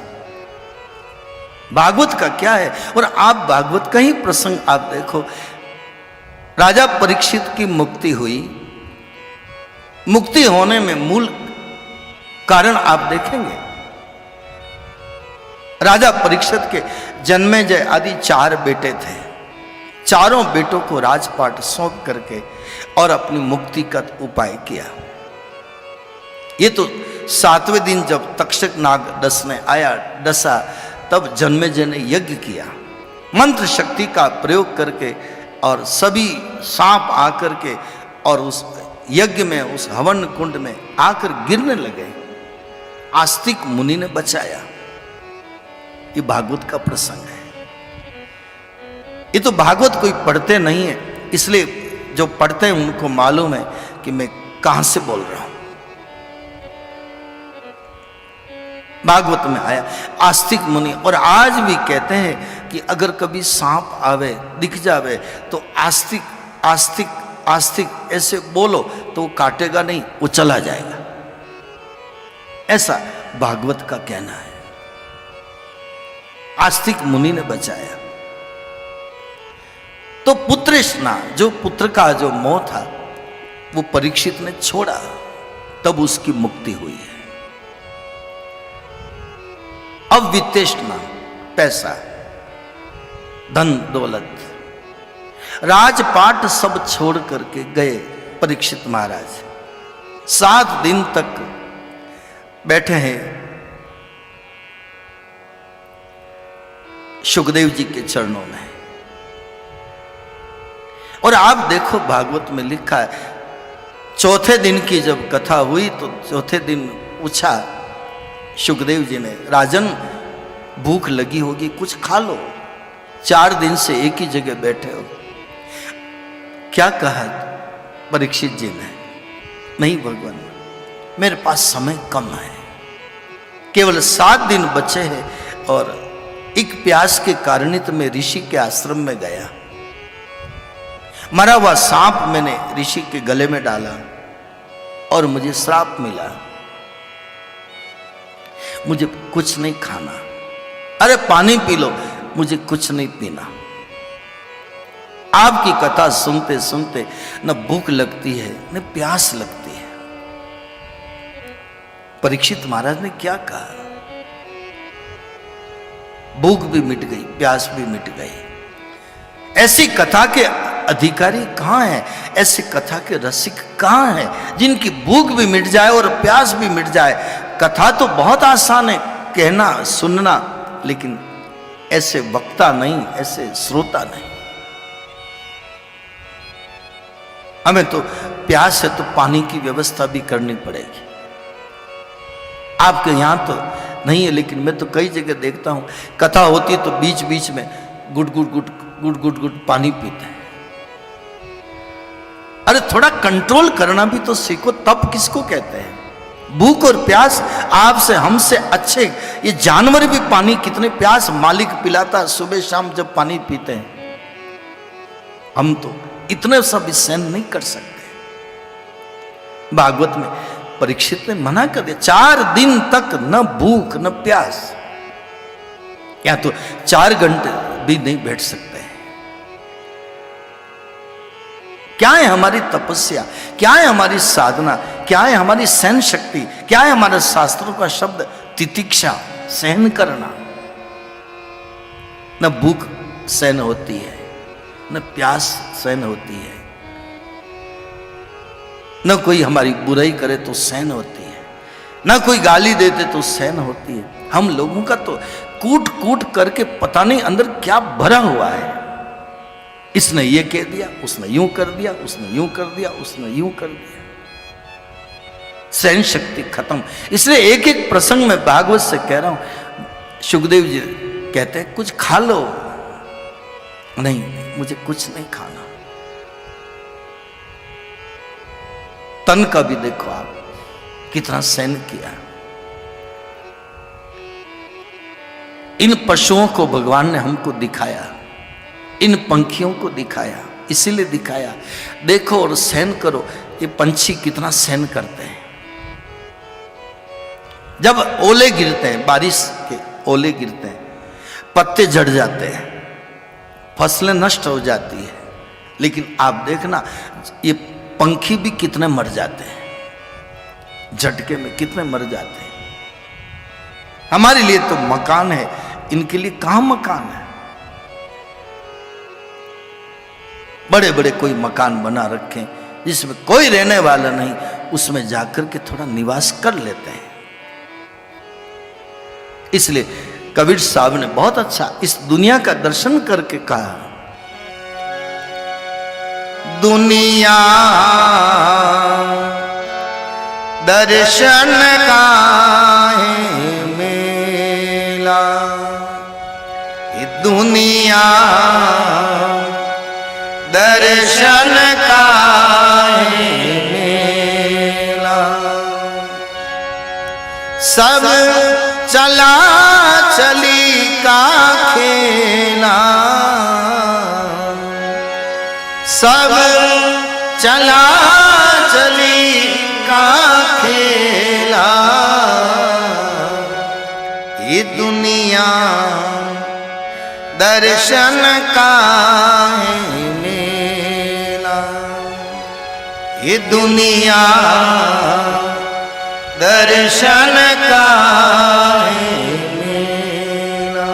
Speaker 1: भागवत का क्या है? और आप भागवत का ही प्रसंग आप देखो, राजा परीक्षित की मुक्ति हुई। मुक्ति होने में मूल कारण आप देखेंगे, राजा परीक्षित के जन्मेजय आदि 4 बेटे थे। चारों बेटों को राजपाट सौंप करके और अपनी मुक्ति का उपाय किया। ये तो 7वें दिन जब तक्षक नाग डसने आया, डसा, तब जन्मेजय ने यज्ञ किया मंत्र शक्ति का प्रयोग करके, और सभी सांप आकर के और उस यज्ञ में, उस हवन कुंड में आकर गिरने लगे। आस्तिक मुनि ने बचाया। ये भागवत का प्रसंग है। ये तो भागवत कोई पढ़ते नहीं है, इसलिए जो पढ़ते हैं उनको मालूम है कि मैं कहां से बोल रहा हूं। भागवत में आया आस्तिक मुनि, और आज भी कहते हैं कि अगर कभी सांप आवे, दिख जावे, तो आस्तिक आस्तिक आस्तिक ऐसे बोलो तो वो काटेगा नहीं, वो चला जाएगा। ऐसा भागवत का कहना है। आस्तिक मुनि ने बचाया। तो पुत्रेष्णा, जो पुत्र का जो मोह था, वो परीक्षित ने छोड़ा, तब उसकी मुक्ति हुई है। अब वित्तेष्णा, पैसा, धन दौलत, राजपाट सब छोड़ करके गए परीक्षित महाराज। 7 दिन तक बैठे हैं सुखदेव जी के चरणों में। और आप देखो भागवत में लिखा है, चौथे दिन की जब कथा हुई तो चौथे दिन पूछा सुखदेव जी ने, राजन भूख लगी होगी, कुछ खा लो, 4 दिन से एक ही जगह बैठे हो। क्या कहा परीक्षित जी ने? नहीं भगवान, मेरे पास समय कम है, केवल 7 दिन बचे हैं, और एक प्यास के कारणित में ऋषि के आश्रम में गया। मरा हुआ सांप मैंने ऋषि के गले में डाला और मुझे श्राप मिला, मुझे कुछ नहीं खाना, अरे पानी पी लो, मुझे कुछ नहीं पीना। आपकी कथा सुनते सुनते न भूख लगती है न प्यास लगती है। परीक्षित महाराज ने क्या कहा, भूख भी मिट गई, प्यास भी मिट गई। ऐसी कथा के अधिकारी कहां हैं? ऐसी कथा के रसिक कहां हैं जिनकी भूख भी मिट जाए और प्यास भी मिट जाए? कथा तो बहुत आसान है कहना सुनना, लेकिन ऐसे वक्ता नहीं, ऐसे श्रोता नहीं। हमें तो प्यास है तो पानी की व्यवस्था भी करनी पड़ेगी। आपके यहां तो नहीं है, लेकिन मैं तो कई जगह देखता हूं, कथा होती तो बीच बीच में गुट गुट गुट गुट गुट गुट पानी पीते हैं। अरे थोड़ा कंट्रोल करना भी तो सीखो, तब किसको कहते हैं? भूख और प्यास आपसे हमसे अच्छे ये जानवर भी पानी कितने प्यास मालिक पिलाता सुबह शाम जब पानी पीते हैं। हम तो इतने सब सहन नहीं कर सकते। भागवत में परीक्षित ने मना कर दिया, 4 दिन तक न भूख न प्यास, या तो 4 घंटे भी नहीं बैठ सकते। क्या है हमारी तपस्या, क्या है हमारी साधना, क्या है हमारी सहन शक्ति, क्या है हमारे शास्त्रों का शब्द तितिक्षा, सहन करना। न भूख सहन होती है, न प्यास सहन होती है, न कोई हमारी बुराई करे तो सहन होती है, न कोई गाली देते तो सहन होती है। हम लोगों का तो कूट कूट करके पता नहीं अंदर क्या भरा हुआ है। इसने ये कह दिया, उसने यूं कर दिया, उसने यूं कर दिया, उसने यूं कर दिया। सहन शक्ति खत्म। इसलिए एक एक प्रसंग में भागवत से कह रहा हूं, सुखदेव जी कहते हैं कुछ खा लो, नहीं मुझे कुछ नहीं खाना। तन का भी देखो आप कितना सहन किया। इन पशुओं को भगवान ने हमको दिखाया, इन पंखियों को दिखाया, इसीलिए दिखाया देखो और सहन करो। ये पंछी कितना सहन करते हैं। जब ओले गिरते हैं, बारिश के ओले गिरते हैं, पत्ते झड़ जाते हैं, फसलें नष्ट हो जाती है, लेकिन आप देखना ये पंखी भी कितने मर जाते हैं, झटके में कितने मर जाते हैं। हमारे लिए तो मकान है, इनके लिए कहां मकान है? बड़े बड़े कोई मकान बना रखें जिसमें कोई रहने वाला नहीं, उसमें जाकर के थोड़ा निवास कर लेते हैं। इसलिए कबीर साहब ने बहुत अच्छा इस दुनिया का दर्शन करके कहा, दुनिया दर्शन काहे मेला, ये दुनिया दर्शन काहे मेला, सब चला चली का खेला, सब चला चली का खेला, ये दुनिया दर्शन काहे मेला, ये दुनिया दर्शन काहे मेला।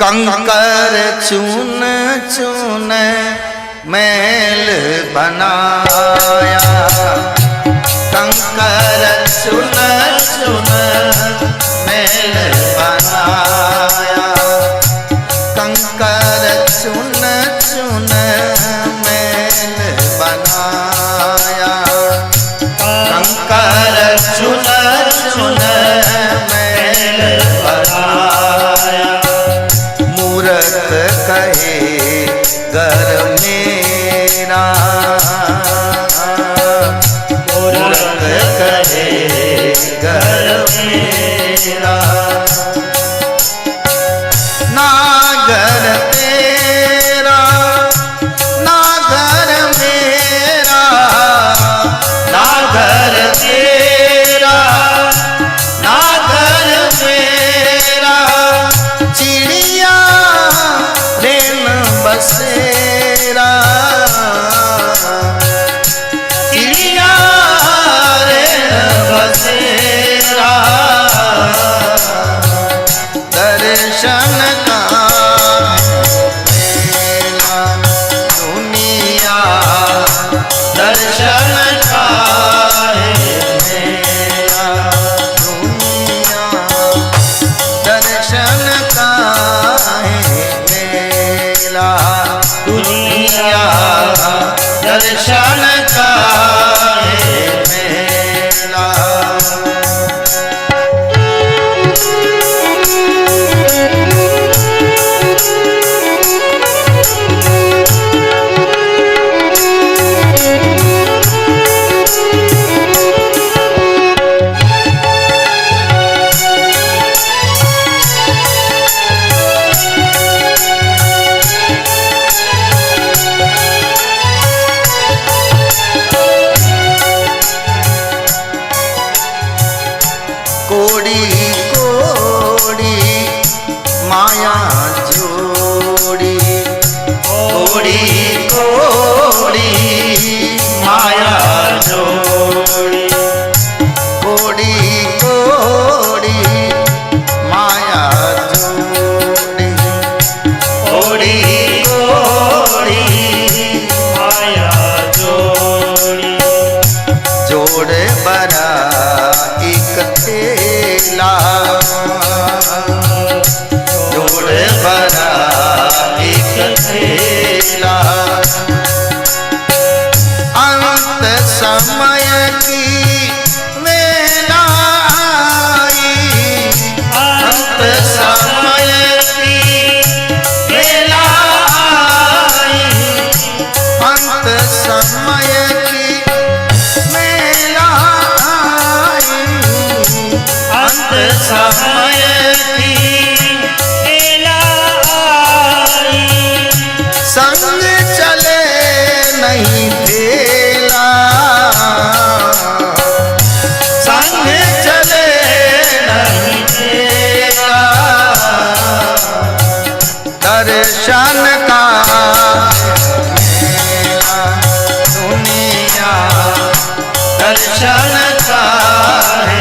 Speaker 1: कंकर चून चून मैल बनाया, कंकर चून चून मैल बनाया, कंकर चून चून मैल बनाया, कंकर चून चून मैल बनाया, मूरत कहे घर मेरा, मूरत कहे समय थी
Speaker 2: बेला आई,
Speaker 1: संग चले नहीं भेला, संग चले नहीं भेला, दर्शन का मेला दुनिया, दर्शन का है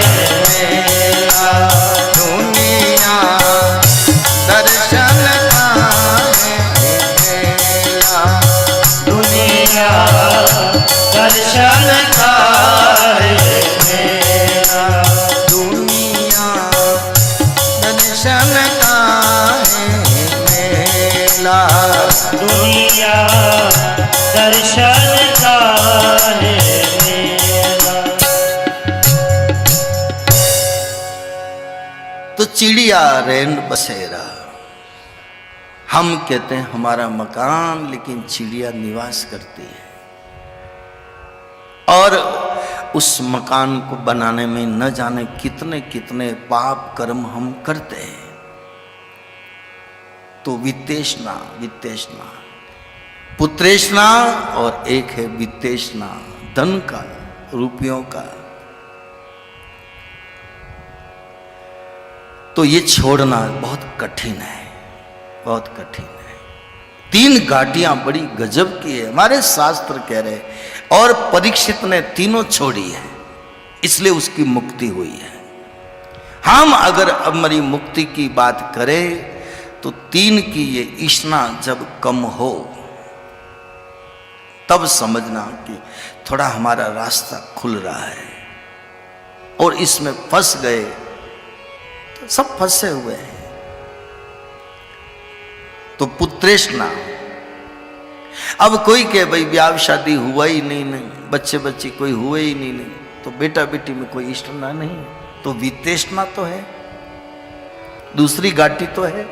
Speaker 1: मेला दुनिया, दर्शन का है मेला
Speaker 2: दुनिया दर्शन का है मेरा,
Speaker 1: दुनिया, दर्शन का है मेला
Speaker 2: दुनिया दर्शन का है मेरा।
Speaker 1: तो चिड़िया रैन बसेरा, हम कहते हैं हमारा मकान, लेकिन चिड़िया निवास करती है। और उस मकान को बनाने में न जाने कितने कितने पाप कर्म हम करते हैं। तो वित्तेषणा, वित्तेषणा, पुत्रेषणा और एक है वित्तेषणा, धन का, रुपयों का। तो ये छोड़ना बहुत कठिन है, बहुत कठिन है। 3 घाटियां बड़ी गजब की है, हमारे शास्त्र कह रहे। और परीक्षित ने तीनों छोड़ी है, इसलिए उसकी मुक्ति हुई है। हम अगर हमारी मुक्ति की बात करें तो 3 की ये इच्छा जब कम हो तब समझना कि थोड़ा हमारा रास्ता खुल रहा है। और इसमें फंस गए तो सब फंसे हुए हैं। तो पुत्रेषणा, अब कोई कहे भाई ब्याह शादी हुआ ही नहीं, बच्चे बच्चे कोई हुए ही नहीं, तो बेटा बेटी में कोई इष्टना नहीं, तो वित्तेषणा तो है, दूसरी घाटी तो है।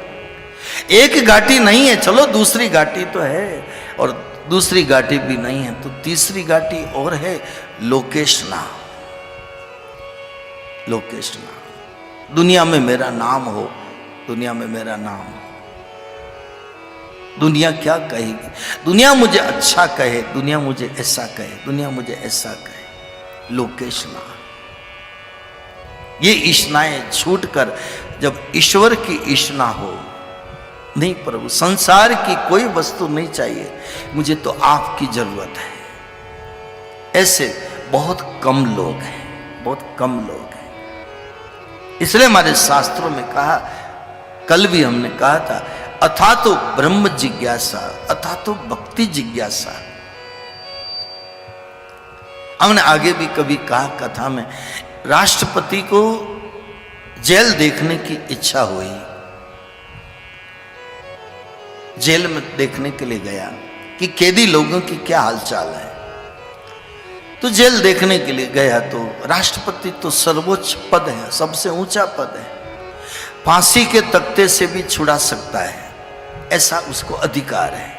Speaker 1: एक घाटी नहीं है, चलो दूसरी घाटी तो है, और दूसरी घाटी भी नहीं है तो तीसरी घाटी और है, लोकेषणा। लोकेषणा, दुनिया में मेरा नाम हो, दुनिया में मेरा नाम हो। दुनिया क्या कहेगी, दुनिया मुझे अच्छा कहे, दुनिया मुझे ऐसा कहे, दुनिया मुझे ऐसा कहे। लोकेषणा, ये इच्छाएं छूटकर जब ईश्वर की इच्छा हो, नहीं प्रभु संसार की कोई वस्तु नहीं चाहिए, मुझे तो आपकी जरूरत है, ऐसे बहुत कम लोग हैं, बहुत कम लोग हैं। इसलिए हमारे शास्त्रों में कहा, कल भी हमने कहा था, अथा तो ब्रह्म जिज्ञासा, अथा तो भक्ति जिज्ञासा। हमने आगे भी कभी कहा कथा में, राष्ट्रपति को जेल देखने की इच्छा हुई, जेल में देखने के लिए गया कि कैदी लोगों की क्या हालचाल है। तो जेल देखने के लिए गया तो राष्ट्रपति तो सर्वोच्च पद है, सबसे ऊंचा पद है, फांसी के तख्ते से भी छुड़ा सकता है, ऐसा उसको अधिकार है।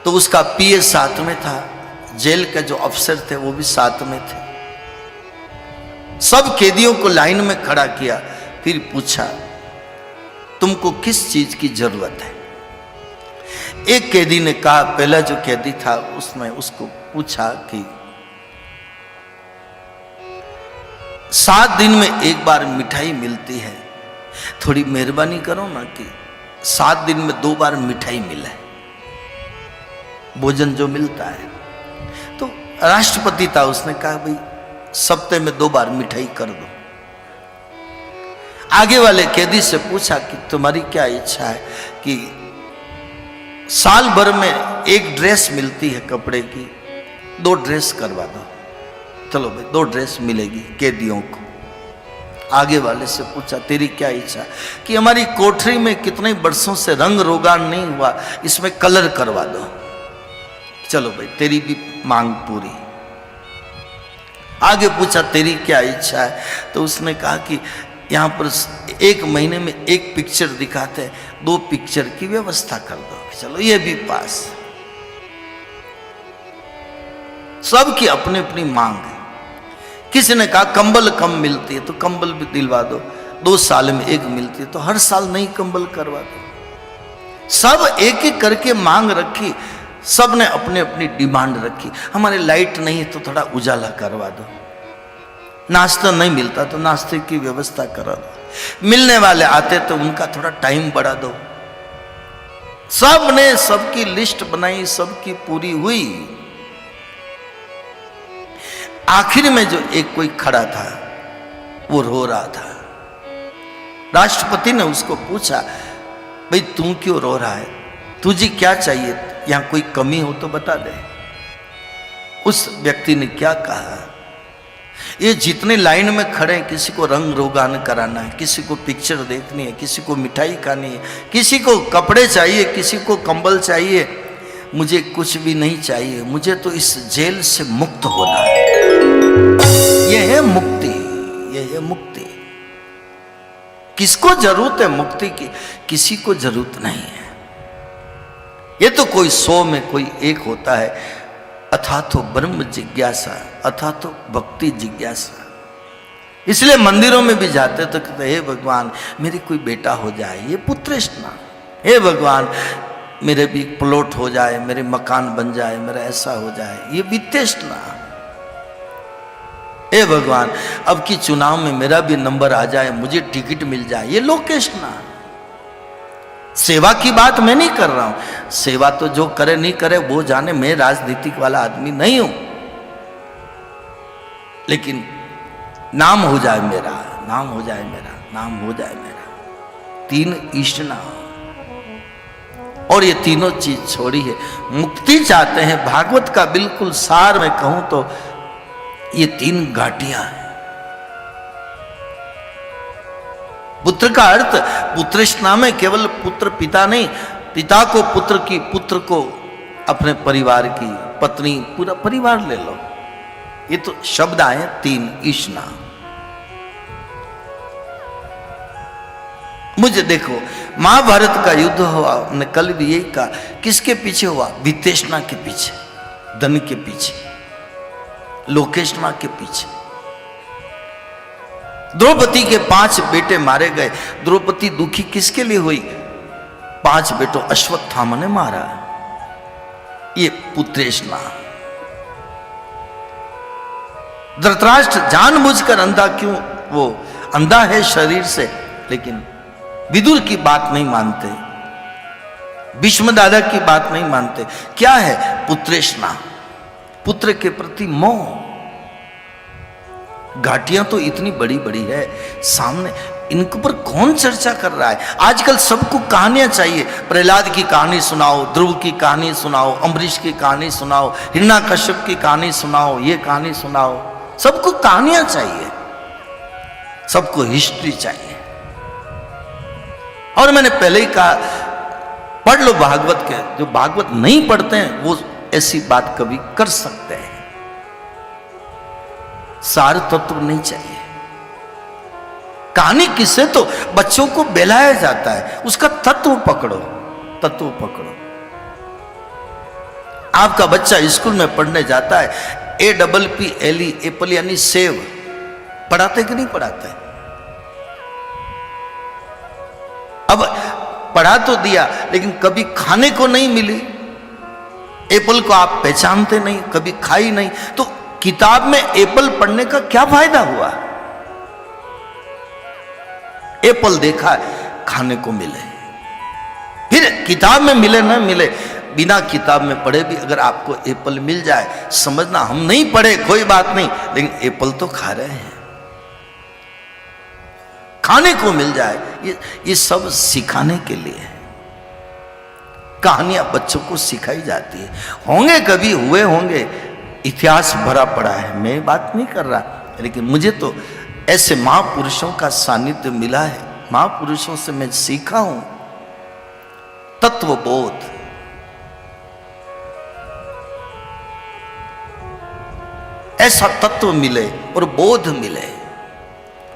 Speaker 1: तो उसका पीए साथ में था, जेल के जो अफसर थे वो भी साथ में थे। सब कैदियों को लाइन में खड़ा किया, फिर पूछा तुमको किस चीज की जरूरत है। एक कैदी ने कहा, पहला जो कैदी था उसने उसको पूछा कि 7 दिन में एक बार मिठाई मिलती है, थोड़ी मेहरबानी करो ना कि 7 दिन में 2 बार मिठाई मिले, भोजन जो मिलता है। तो राष्ट्रपति था, उसने कहा भाई सप्ताह में 2 बार मिठाई कर दो। आगे वाले कैदी से पूछा कि तुम्हारी क्या इच्छा है, कि साल भर में 1 ड्रेस मिलती है कपड़े की, 2 ड्रेस करवा दो। चलो भाई 2 ड्रेस मिलेगी कैदियों को। आगे वाले से पूछा तेरी क्या इच्छा, कि हमारी कोठरी में कितने वर्षों से रंग रोगान नहीं हुआ, इसमें कलर करवा दो। चलो भाई तेरी भी मांग पूरी। आगे पूछा तेरी क्या इच्छा है, तो उसने कहा कि यहाँ पर 1 महीने में 1 पिक्चर दिखाते हैं, 2 पिक्चर की व्यवस्था कर दो। चलो ये भी पास। सबकी अपनी अपनी मांग है। किसी ने कहा कंबल कम मिलती है तो कंबल भी दिलवा दो, 2 साल में एक मिलती है तो हर साल नई कंबल करवा दो। सब एक एक करके मांग रखी, सब ने अपने अपनी डिमांड रखी। हमारे लाइट नहीं तो थोड़ा उजाला करवा दो, नाश्ता नहीं मिलता तो नाश्ते की व्यवस्था करा दो, मिलने वाले आते तो उनका थोड़ा टाइम बढ़ा दो। सब ने सबकी लिस्ट बनाई, सबकी पूरी हुई। आखिर में जो एक कोई खड़ा था वो रो रहा था। राष्ट्रपति ने उसको पूछा, भाई तू क्यों रो रहा है, तुझे क्या चाहिए, यहां कोई कमी हो तो बता दे। उस व्यक्ति ने क्या कहा, ये जितने लाइन में खड़े हैं, किसी को रंग रोगान कराना है, किसी को पिक्चर देखनी है, किसी को मिठाई खानी है, किसी को कपड़े चाहिए, किसी को कंबल चाहिए, मुझे कुछ भी नहीं चाहिए, मुझे तो इस जेल से मुक्त होना है। यह है मुक्ति, यह है मुक्ति। किसको जरूरत है मुक्ति की, किसी को जरूरत नहीं है। ये तो कोई 100 में कोई एक होता है। अथा तो ब्रह्म जिज्ञासा, अथा तो भक्ति जिज्ञासा। इसलिए मंदिरों में भी जाते तो कहते हे भगवान मेरी कोई बेटा हो जाए, ये पुत्रेष्णा। हे भगवान मेरे भी प्लॉट हो जाए, मेरे मकान बन जाए, मेरा ऐसा हो जाए, ये वित्तेष्णा। हे भगवान अब की चुनाव में मेरा भी नंबर आ जाए, मुझे टिकट मिल जाए, ये लोकेष्णा। सेवा की बात मैं नहीं कर रहा हूं, सेवा तो जो करे नहीं करे वो जाने, मैं राजनीतिक वाला आदमी नहीं हूं, लेकिन नाम हो जाए मेरा, नाम हो जाए मेरा, नाम हो जाए मेरा। 3 ईष्णा, और ये तीनों चीज छोड़ी है, मुक्ति चाहते हैं। भागवत का बिल्कुल सार में कहूं तो ये 3 घाटियां हैं। पुत्र का अर्थ पुत्रेष्णा में केवल पुत्र पिता नहीं, पिता को पुत्र की, पुत्र को अपने परिवार की, पत्नी, पूरा परिवार ले लो। ये तो शब्द आए 3 ईष्णा। मुझे देखो महाभारत का युद्ध हुआ, हमने कल भी यही कहा, किसके पीछे हुआ, वित्तेष्णा के पीछे, धन के पीछे, लोकेष्णा के पीछे। द्रौपदी के 5 बेटे मारे गए। द्रौपदी दुखी किसके लिए हुई, 5 बेटों अश्वत्थामा ने मारा, ये पुत्रेष्णा। धृतराष्ट्र जानबूझकर अंधा क्यों, वो अंधा है शरीर से, लेकिन विदुर की बात नहीं मानते, भीष्म दादा की बात नहीं मानते। क्या है, पुत्रेष्णा, पुत्र के प्रति मोह। घाटियां तो इतनी बड़ी बड़ी है सामने, इनके ऊपर कौन चर्चा कर रहा है। आजकल सबको कहानियां चाहिए, प्रहलाद की कहानी सुनाओ, ध्रुव की कहानी सुनाओ, अम्बरीश की कहानी सुनाओ, हिरण्यकश्यप की कहानी सुनाओ, ये कहानी सुनाओ। सबको कहानियां चाहिए, सबको हिस्ट्री चाहिए। और मैंने पहले ही कहा, पढ़ लो भागवत के, जो भागवत नहीं पढ़ते हैं वो ऐसी बात कभी कर सकते हैं। सार तत्व नहीं चाहिए। कहानी किससे, तो बच्चों को बहलाया जाता है, उसका तत्व पकड़ो, तत्व पकड़ो। आपका बच्चा स्कूल में पढ़ने जाता है, APPLE, एप्पल यानी सेव, पढ़ाते कि नहीं पढ़ाते। अब पढ़ा तो दिया, लेकिन कभी खाने को नहीं मिली, एप्पल को आप पहचानते नहीं, कभी खाई नहीं, तो किताब में एप्पल पढ़ने का क्या फायदा हुआ। एप्पल देखा, खाने को मिले, फिर किताब में मिले ना मिले, बिना किताब में पढ़े भी अगर आपको एप्पल मिल जाए, समझना हम नहीं पढ़े कोई बात नहीं, लेकिन एप्पल तो खा रहे हैं, खाने को मिल जाए। ये सब सिखाने के लिए है। कहानियां बच्चों को सिखाई जाती है। होंगे कभी हुए होंगे, इतिहास भरा पड़ा है, मैं बात नहीं कर रहा, लेकिन मुझे तो ऐसे महापुरुषों का सानिध्य मिला है, महापुरुषों से मैं सीखा हूं तत्वबोध। ऐसा तत्व मिले और बोध मिले।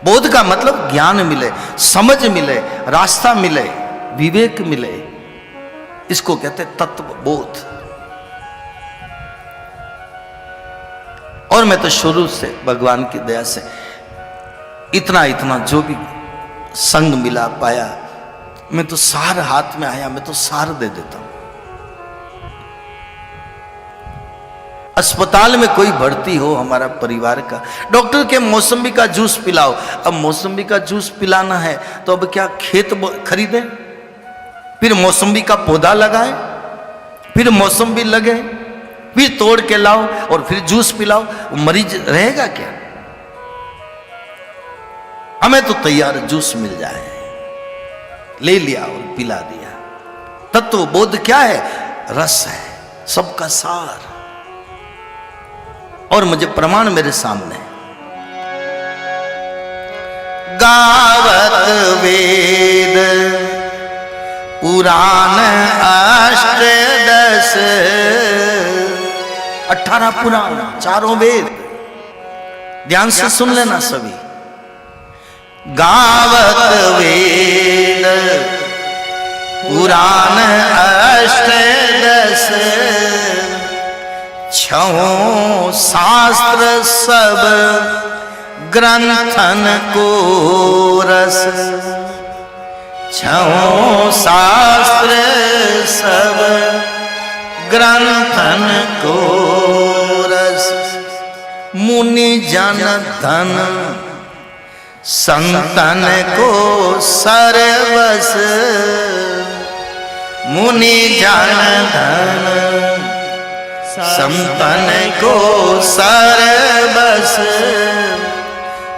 Speaker 1: बोध का मतलब ज्ञान मिले, समझ मिले, रास्ता मिले, विवेक मिले, इसको कहते तत्व बोध। और मैं तो शुरू से भगवान की दया से इतना इतना जो भी संग मिला पाया, मैं तो सार हाथ में आया, मैं तो सार दे देता हूं। अस्पताल में कोई भर्ती हो हमारा परिवार का, डॉक्टर के मौसम्बी का जूस पिलाओ। अब मौसम्बी का जूस पिलाना है तो अब क्या खेत खरीदें, फिर मौसम्बी का पौधा लगाए, फिर मौसम्बी लगे, फिर तोड़ के लाओ और फिर जूस पिलाओ, मरीज रहेगा क्या? हमें तो तैयार जूस मिल जाए, ले लिया और पिला दिया। तत्व बोध क्या है? रस है, सबका सार। और मुझे प्रमाण मेरे सामने, गावत वेद पुराण अष्टदश, 18 पुराण, चारों वेद, ध्यान से सुन लेना सभी। गावत वेद पुराण अष्टदश, 6 शास्त्र सब ग्रंथन को रस, 6 शास्त्र सब ग्रंथन को रस, मुनि जन धन संतन को सर्वस, मुनि जन धन संतन को सर्वस,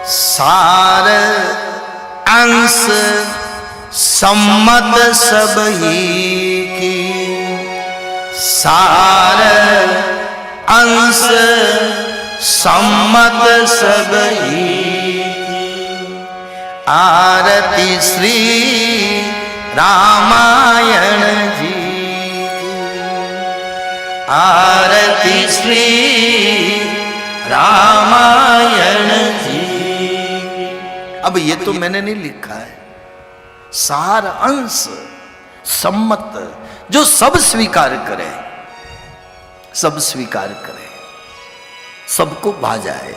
Speaker 1: सार अंश सम्मत सब ही की, सार अंश सम्मत सब ही की, आरती श्री रामायण जी, आरती श्री रामायण जी। अब ये तो मैंने नहीं लिखा है, सार अंश सम्मत, जो सब स्वीकार करे, सब स्वीकार करे, सबको भा जाए।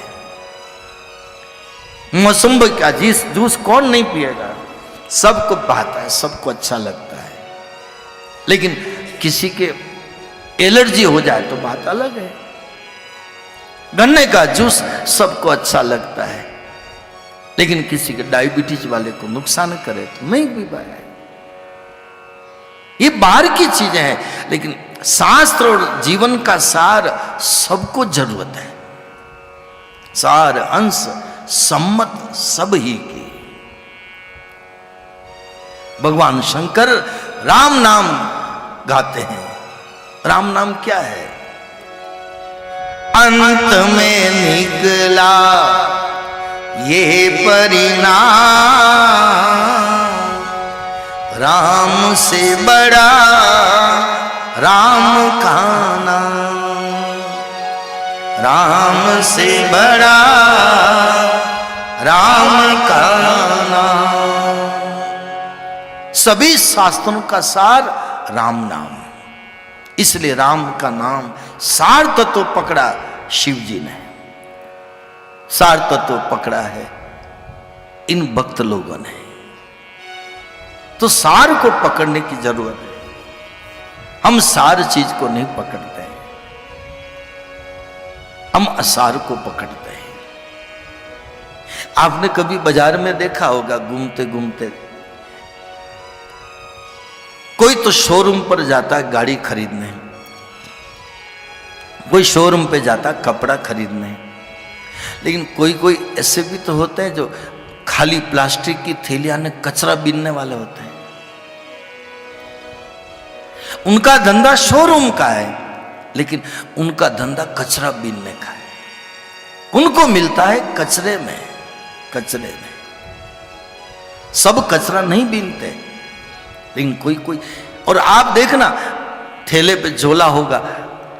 Speaker 1: मौसम्बी का जूस कौन नहीं पिएगा? सबको भाता है, सबको अच्छा लगता है। लेकिन किसी के एलर्जी हो जाए तो बात अलग है। गन्ने का जूस सबको अच्छा लगता है, लेकिन किसी के डायबिटीज वाले को नुकसान करे तो नहीं पी पाए। ये बाहर की चीजें हैं, लेकिन शास्त्र और जीवन का सार सबको जरूरत है। सार अंश सम्मत सब ही की। भगवान शंकर राम नाम गाते हैं। राम नाम क्या है? अंत में निकला ये परिणाम, राम से बड़ा राम का नाम, राम से बड़ा राम का नाम। सभी शास्त्रों का सार राम नाम, इसलिए राम का नाम सार तत्व पकड़ा शिव जी ने, सार तत्व पकड़ा है इन भक्त लोगों ने। तो सार को पकड़ने की जरूरत है। हम सार चीज को नहीं पकड़ते हैं, हम असार को पकड़ते हैं। आपने कभी बाजार में देखा होगा, घूमते घूमते कोई तो शोरूम पर जाता है गाड़ी खरीदने, कोई शोरूम पे जाता कपड़ा खरीदने, लेकिन कोई कोई ऐसे भी तो होते हैं जो खाली प्लास्टिक की थैलियां में कचरा बीनने वाले होते हैं। उनका धंधा शोरूम का है, लेकिन उनका धंधा कचरा बीनने का है। उनको मिलता है कचरे में, कचरे में। सब कचरा नहीं बीनते, लेकिन कोई कोई। और आप देखना, ठेले पे झोला होगा,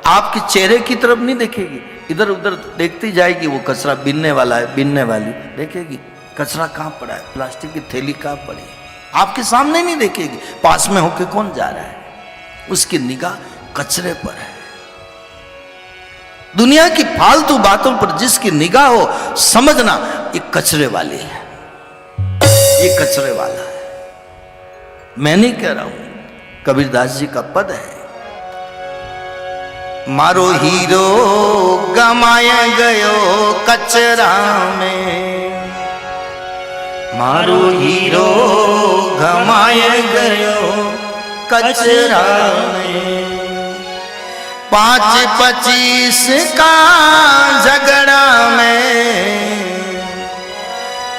Speaker 1: आपके चेहरे की तरफ नहीं देखेगी, इधर उधर देखती जाएगी। वो कचरा बीनने वाला है, बीनने वाली देखेगी कचरा कहाँ पड़ा है, प्लास्टिक की थैली कहाँ पड़ी है, आपके सामने नहीं देखेगी। पास में होके कौन जा रहा है, उसकी निगाह कचरे पर है। दुनिया की फालतू बातों पर जिसकी निगाह हो, समझना ये कचरे वाली है, ये कचरे वाला है। मैं नहीं कह रहा हूं, कबीरदास जी का पद है, मारो हीरो गमाया गयो कचरा में, मारो हीरो गमाया गयो कचरा में। 5-25 का झगड़ा में,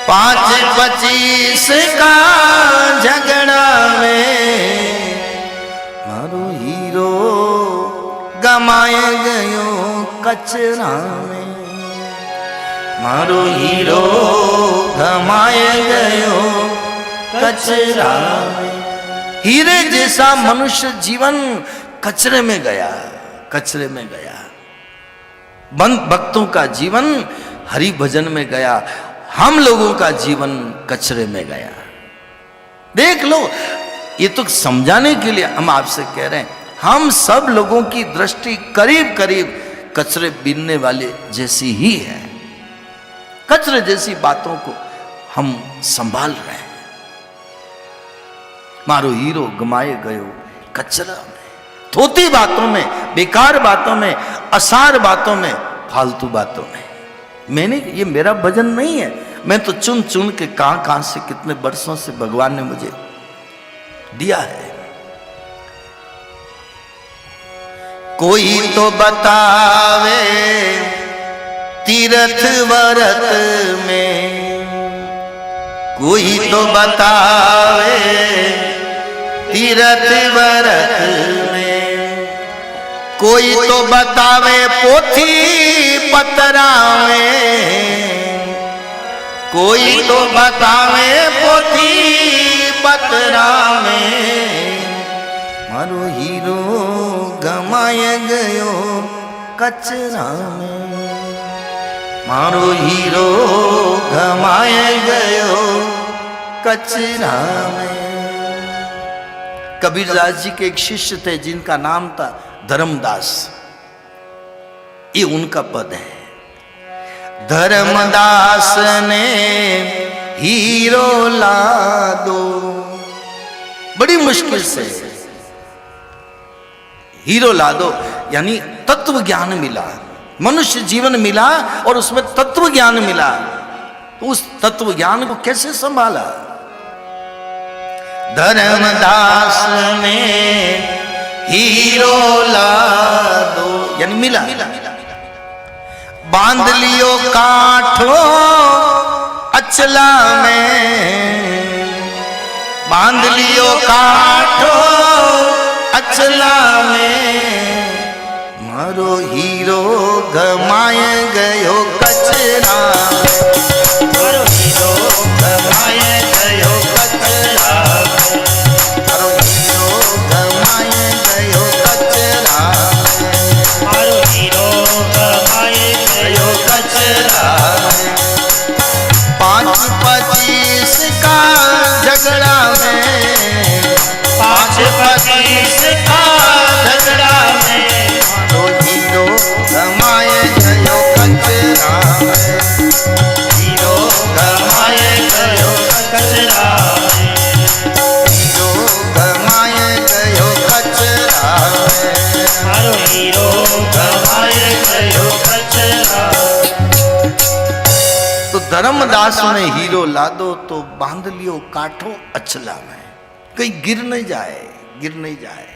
Speaker 1: 5-25 का झगड़ा में, मारो हीरो गमाए गयो कचरा में, मारो हीरो गमाए गयो कचरा में। हीरे जैसा मनुष्य जीवन कचरे में गया, कचरे में गया। भक्तों का जीवन हरि भजन में गया, हम लोगों का जीवन कचरे में गया। देख लो, ये तो समझाने के लिए हम आपसे कह रहे हैं, हम सब लोगों की दृष्टि करीब करीब कचरे बीनने वाले जैसी ही है। कचरे जैसी बातों को हम संभाल रहे हैं। मारो हीरो गमाए गयो कचरा में, थोती बातों में, बेकार बातों में, असार बातों में, फालतू बातों में। मैंने, ये मेरा भजन नहीं है, मैं तो चुन चुन के कहां से कितने वर्षों से भगवान ने मुझे दिया है। कोई तो बतावे तीर्थ व्रत में, कोई तो बतावे तीर्थ व्रत में, कोई तो बतावे पोथी पतरा में, कोई तो बतावे पोथी पतरा में, मारो हीरो गमाए गयो कचरा में, मारो हीरो गमाए गयो कचरा में। कबीरदास जी के एक शिष्य थे जिनका नाम था धर्मदास, ये उनका पद है। धर्मदास ने हीरो ला दो, बड़ी मुश्किल से हीरो ला दो, यानी तत्व ज्ञान मिला, मनुष्य जीवन मिला और उसमें तत्व ज्ञान मिला, तो उस तत्व ज्ञान को कैसे संभाला। धर्मदास ने हीरो ला दो, यानी मिला, बांध लियो काठो अचला में, बांध लियो काठो अचला में, मारो हीरो गमाए गयो कचरा में, मारो हीरो गमाए गयो कचरा में, मारो हीरो गमाए गयो कचरा में,
Speaker 2: मारो हीरो गमाए गयो
Speaker 1: कचरा में। 5-25 का झगड़ा में,
Speaker 2: 5-25 का झगड़ा में,
Speaker 1: मारो हीरो गमाए गयो कचरा में, हीरो
Speaker 2: गमाए गयो कचरा में,
Speaker 1: हीरो गमाए गयो कचरा में।
Speaker 2: मारो हीरो गमाए गयो कचरा।
Speaker 1: तो धर्मदास ने हीरो ला दो तो बांध लियो काठो अचला में, कहीं गिर नहीं जाए, गिर नहीं जाए,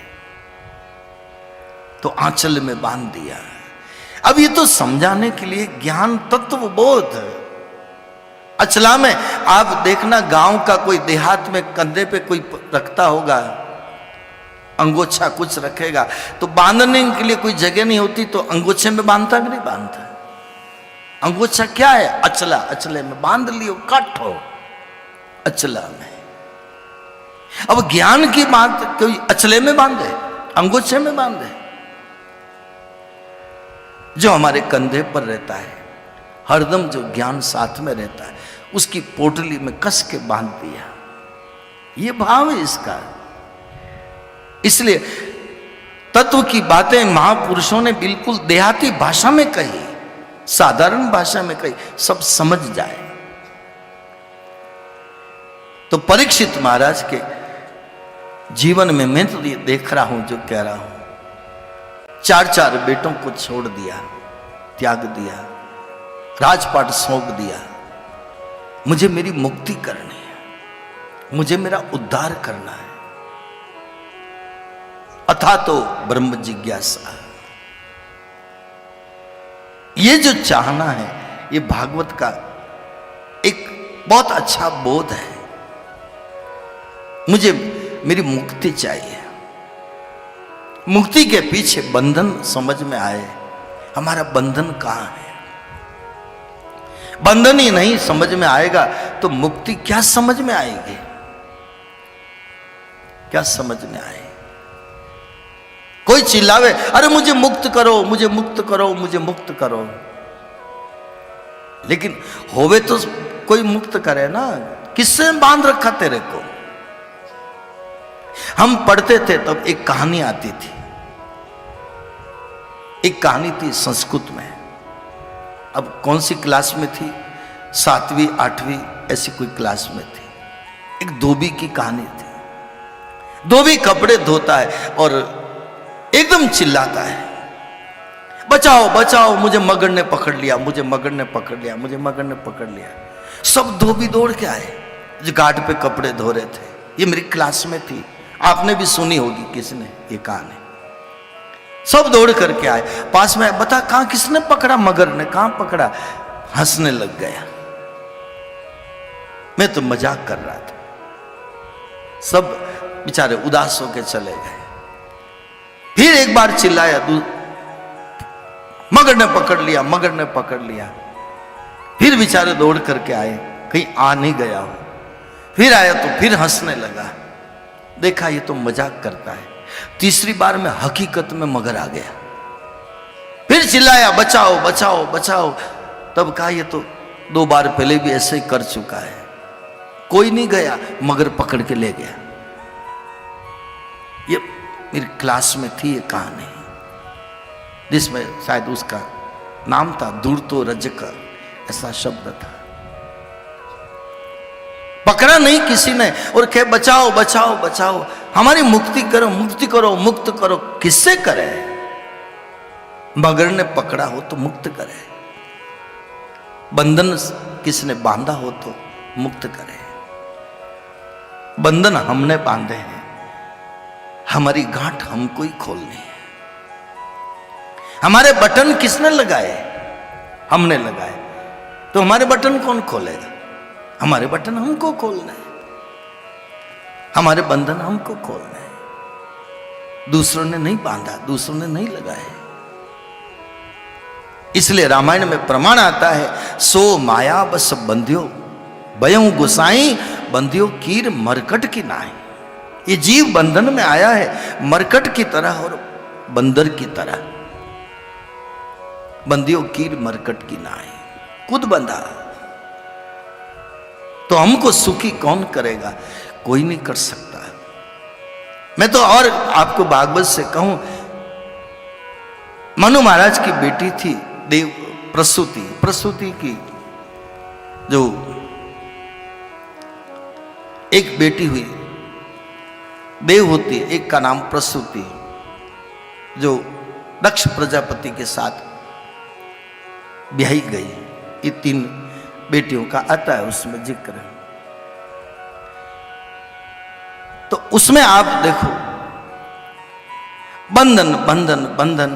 Speaker 1: तो आंचल में बांध दिया। अब ये तो समझाने के लिए ज्ञान तत्व बोध। अचला में आप देखना, गांव का कोई देहात में कंधे पे कोई रखता होगा, अंगोछा कुछ रखेगा, तो बांधने के लिए कोई जगह नहीं होती, तो अंगोछे में बांधता कि नहीं बांधता। अंगोछा क्या है? अचला, अचले में बांध लियो काठो अचला में। अब ज्ञान की बात कोई अचले में बांधे, अंगोछे में बांधे? जो हमारे कंधे पर रहता है, हरदम जो ज्ञान साथ में रहता है, उसकी पोटली में कस के बांध दिया, ये भाव है इसका। इसलिए तत्व की बातें महापुरुषों ने बिल्कुल देहाती भाषा में कही, साधारण भाषा में कही, सब समझ जाए। तो परीक्षित महाराज के जीवन में मैं तो ये देख रहा हूं जो कह रहा हूं, 4 बेटों को छोड़ दिया, त्याग दिया, राजपाट सौंप दिया। मुझे मेरी मुक्ति करनी है, मुझे मेरा उद्धार करना है, अथा तो ब्रह्म जिज्ञासा। ये जो चाहना है, ये भागवत का एक बहुत अच्छा बोध है। मुझे मेरी मुक्ति चाहिए। मुक्ति के पीछे बंधन समझ में आए, हमारा बंधन कहां है। बंधन ही नहीं समझ में आएगा तो मुक्ति क्या समझ में आएगी, क्या समझ में आए। कोई चिल्लावे, अरे मुझे मुक्त करो, मुझे मुक्त करो, मुझे मुक्त करो, लेकिन होवे तो कोई मुक्त करे ना। किससे बांध रखा तेरे को। हम पढ़ते थे तब एक कहानी आती थी, एक कहानी थी संस्कृत में। अब कौन सी क्लास में थी, 7वीं 8वीं ऐसी कोई क्लास में थी। एक धोबी की कहानी थी। धोबी कपड़े धोता है और एकदम चिल्लाता है, बचाओ बचाओ, मुझे मगर ने पकड़ लिया, मुझे मगर ने पकड़ लिया, मुझे मगर ने पकड़ लिया। सब धोबी दौड़ के आए जो घाट पे कपड़े धो रहे थे। ये मेरी क्लास में थी, आपने भी सुनी होगी किसने ये कहानी। सब दौड़ करके आए, पास में बता कहां किसने पकड़ा, मगर ने कहां पकड़ा। हंसने लग गया, मैं तो मजाक कर रहा था। सब बेचारे उदास होके चले गए। फिर एक बार चिल्लाया, मगर ने पकड़ लिया, मगर ने पकड़ लिया। फिर बेचारे दौड़ करके आए, कहीं आ नहीं गया हो। फिर आया तो फिर हंसने लगा, देखा ये तो मजाक करता है। तीसरी बार में हकीकत में मगर आ गया। फिर चिल्लाया, बचाओ बचाओ बचाओ। तब कहा ये तो 2 बार पहले भी ऐसे ही कर चुका है। कोई नहीं गया, मगर पकड़ के ले गया। ये मेरी क्लास में थी ये कहानी, जिसमें शायद उसका नाम था दूरतो रजक, ऐसा शब्द था। पकड़ा नहीं किसी ने और कहे बचाओ बचाओ बचाओ, हमारी मुक्ति करो, मुक्ति करो, मुक्त करो। किससे करे? मगर ने पकड़ा हो तो मुक्त करे, बंधन किसने बांधा हो तो मुक्त करे। बंधन हमने बांधे हैं, हमारी गांठ हमको ही खोलनी है। हमारे बटन किसने लगाए? हमने लगाए। तो हमारे बटन कौन खोलेगा? हमारे बटन हमको खोलना है, हमारे बंधन हमको खोलना है। दूसरों ने नहीं बांधा, दूसरों ने नहीं लगाए। इसलिए रामायण में प्रमाण आता है, सो माया बस बंध्यो बयऊ गुसाई, बंध्यो कीर मरकट की नाई। ये जीव बंधन में आया है मरकट की तरह और बंदर की तरह। बंदियों कीर मरकट की नाई, खुद बंधा। तो हमको सुखी कौन करेगा? कोई नहीं कर सकता। मैं तो और आपको भागवत से कहूं, मनु महाराज की बेटी थी देव प्रसूति। प्रसूति की जो एक बेटी हुई, देव होती, एक का नाम प्रसूति, जो दक्ष प्रजापति के साथ ब्याही गई। ये 3 बेटियों का आता है उसमें जिक्र। तो उसमें आप देखो, बंधन बंधन बंधन,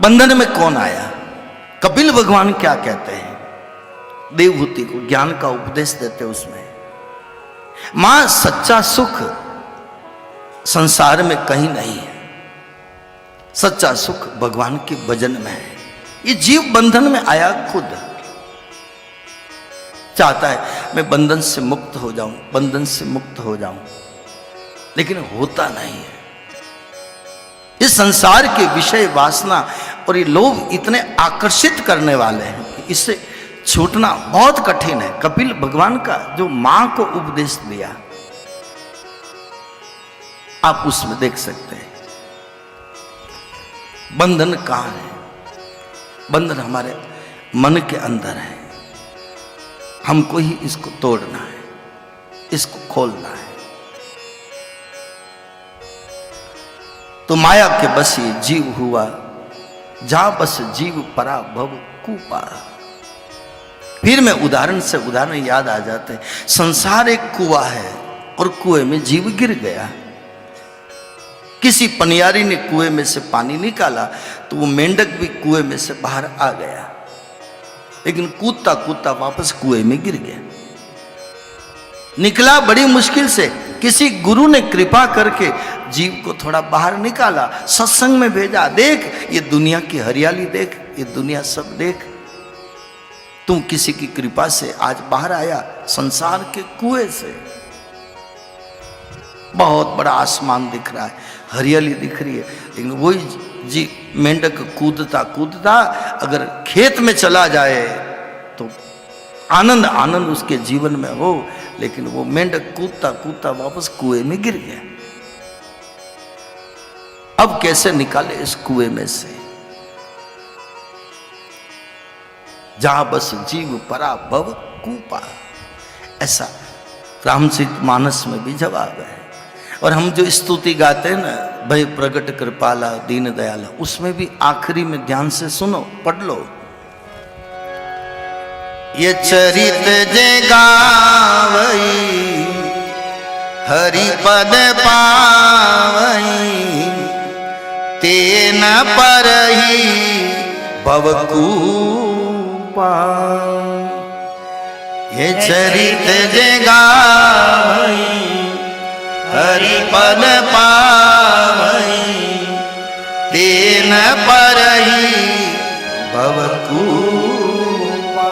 Speaker 1: बंधन में कौन आया? कपिल भगवान क्या कहते हैं? देवहूति को ज्ञान का उपदेश देते उसमें, मां सच्चा सुख संसार में कहीं नहीं है, सच्चा सुख भगवान के भजन में है। ये जीव बंधन में आया, खुद चाहता है मैं बंधन से मुक्त हो जाऊं, बंधन से मुक्त हो जाऊं, लेकिन होता नहीं है। इस संसार के विषय वासना और ये लोभ इतने आकर्षित करने वाले हैं कि इससे छूटना बहुत कठिन है। कपिल भगवान का जो मां को उपदेश दिया, आप उसमें देख सकते हैं। बंधन कहाँ है? बंधन हमारे मन के अंदर है। हमको ही इसको तोड़ना है, इसको खोलना है। तो माया के बस ये जीव हुआ, जहां बस जीव परा भव कूपा। फिर मैं उदाहरण से उदाहरण याद आ जाते हैं। संसार एक कुआं है और कुएं में जीव गिर गया। किसी पनियारी ने कुएं में से पानी निकाला तो वो मेंढक भी कुएं में से बाहर आ गया, लेकिन कूदता कूदता वापस कुएं में गिर गया। निकला बड़ी मुश्किल से। किसी गुरु ने कृपा करके जीव को थोड़ा बाहर निकाला, सत्संग में भेजा। देख ये दुनिया की हरियाली देख, ये दुनिया सब देख। तू किसी की कृपा से आज बाहर आया संसार के कुएं से। बहुत बड़ा आसमान दिख रहा है, हरियाली दिख रही है, लेकिन वही जी मेंढक कूदता कूदता अगर खेत में चला जाए तो आनंद आनंद उसके जीवन में हो, लेकिन वो मेंढक कूदता कूदता वापस कुएं में गिर गया। अब कैसे निकाले इस कुएं में से? जहां बस जीव परा भव कूपा, ऐसा रामचरितमानस में भी जवाब है। और हम जो स्तुति गाते हैं ना, भय प्रगट कृपाला दीन दयाला, उसमें भी आखिरी में ध्यान से सुनो, पढ़ लो। ये चरित जे गावई हरि पद पावई, तेन परहि भव कूपा। ये चरित जे गावई हरि पद पावई, तेन परहि भव कूपा।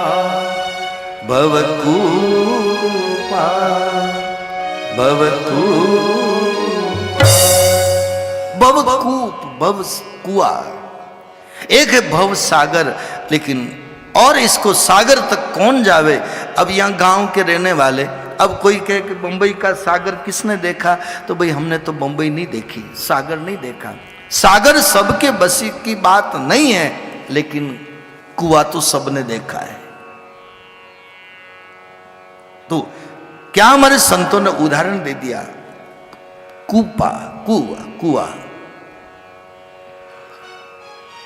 Speaker 1: भव कूपा भव कूप। भव कूप, भव कुआ। एक है भव सागर, लेकिन और इसको सागर तक कौन जावे? अब यहाँ गांव के रहने वाले, अब कोई कहे कि बंबई का सागर किसने देखा, तो भाई हमने तो बंबई नहीं देखी, सागर नहीं देखा। सागर सबके बसी की बात नहीं है, लेकिन कुआं तो सबने देखा है। तो क्या हमारे संतों ने उदाहरण दे दिया, कूपा, कुआं, कुआं।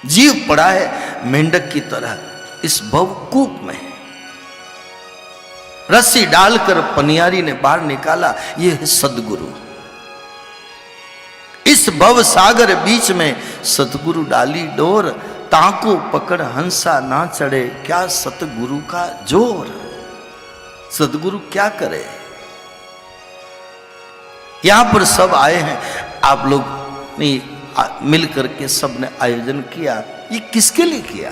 Speaker 1: जीव पड़ा है मेंढक की तरह इस भवकूप में। रस्सी डालकर पनियारी ने बाहर निकाला, ये है सदगुरु। इस भव सागर बीच में सतगुरु डाली डोर, ताको पकड़ हंसा ना चढ़े, क्या सतगुरु का जोर। सदगुरु क्या करे? यहां पर सब आए हैं, आप लोग ने मिल करके सबने आयोजन किया। ये किसके लिए किया?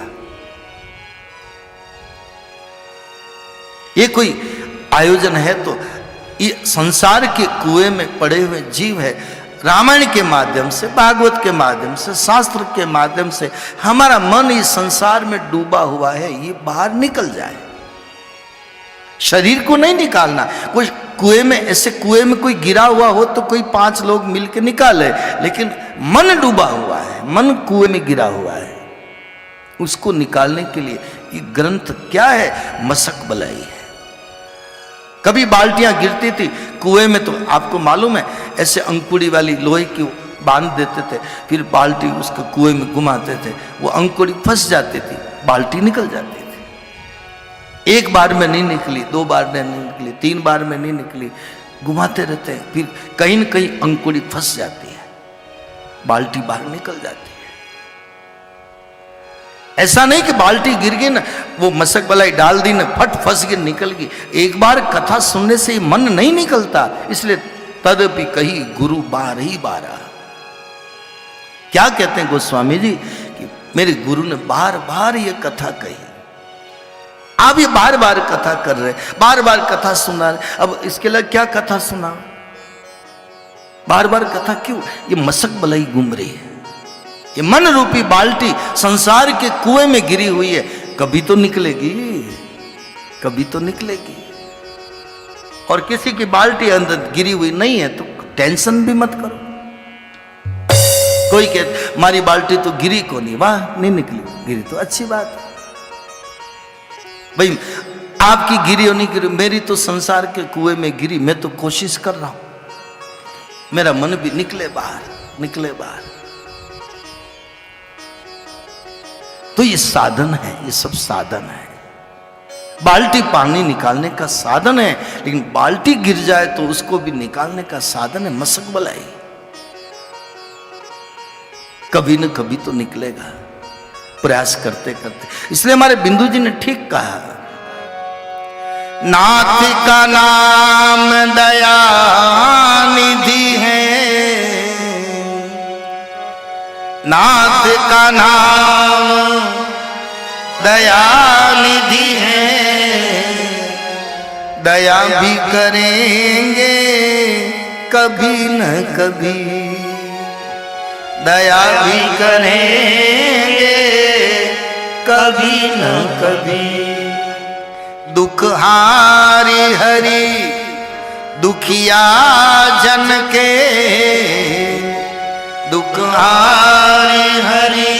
Speaker 1: ये कोई आयोजन है तो ये संसार के कुएं में पड़े हुए जीव है। रामायण के माध्यम से, भागवत के माध्यम से, शास्त्र के माध्यम से हमारा मन इस संसार में डूबा हुआ है, ये बाहर निकल जाए। शरीर को नहीं निकालना। कोई कुएं में, ऐसे कुएं में कोई गिरा हुआ हो तो कोई 5 लोग मिलकर निकाले, लेकिन मन डूबा हुआ है, मन कुएं में गिरा हुआ है, उसको निकालने के लिए ये ग्रंथ क्या है? मशक बलाई है। कभी बाल्टियां गिरती थी कुएं में तो आपको मालूम है, ऐसे अंकुड़ी वाली लोहे की बांध देते थे, फिर बाल्टी उसको कुएं में घुमाते थे, वो अंकुड़ी फंस जाती थी, बाल्टी निकल जाती थी। एक बार में नहीं निकली, 2 बार में नहीं निकली, 3 बार में नहीं निकली, घुमाते रहते हैं, फिर कहीं न कहीं अंकुड़ी फंस जाती है, बाल्टी बाहर निकल जाती है। ऐसा नहीं कि बाल्टी गिर गई ना, वो मशक बलाई डाल दी ना, फट फंस गई, निकल गई। एक बार कथा सुनने से मन नहीं निकलता, इसलिए तदपि कही गुरु बार ही बारा। क्या कहते हैं गोस्वामी जी कि मेरे गुरु ने बार बार ये कथा कही। आप ये बार बार कथा कर रहे, बार बार कथा सुना रहे, अब इसके लिए क्या कथा सुना? बार बार कथा क्यों? ये मशक बलाई घूम रही है, ये मन रूपी बाल्टी संसार के कुएं में गिरी हुई है, कभी तो निकलेगी, कभी तो निकलेगी। और किसी की बाल्टी अंदर गिरी हुई नहीं है तो टेंशन भी मत करो, कोई कहते हमारी बाल्टी तो गिरी को नहीं, वाह नहीं निकली, गिरी तो अच्छी बात है भाई, आपकी गिरी और नहीं गिरी, मेरी तो संसार के कुएं में गिरी, मैं तो कोशिश कर रहा हूं मेरा मन भी निकले बाहर, निकले बाहर। तो ये साधन है, ये सब साधन है। बाल्टी पानी निकालने का साधन है, लेकिन बाल्टी गिर जाए तो उसको भी निकालने का साधन है मशक बलाई। कभी न कभी तो निकलेगा, प्रयास करते करते। इसलिए हमारे बिंदु जी ने ठीक कहा, नाथ का नाम दया निधि है, नाथ का नाम दया निधि है, दया भी करेंगे कभी न कभी, दया भी करेंगे कभी न कभी। दुख हारी हरि दुखिया जन के, दुख हारी हरि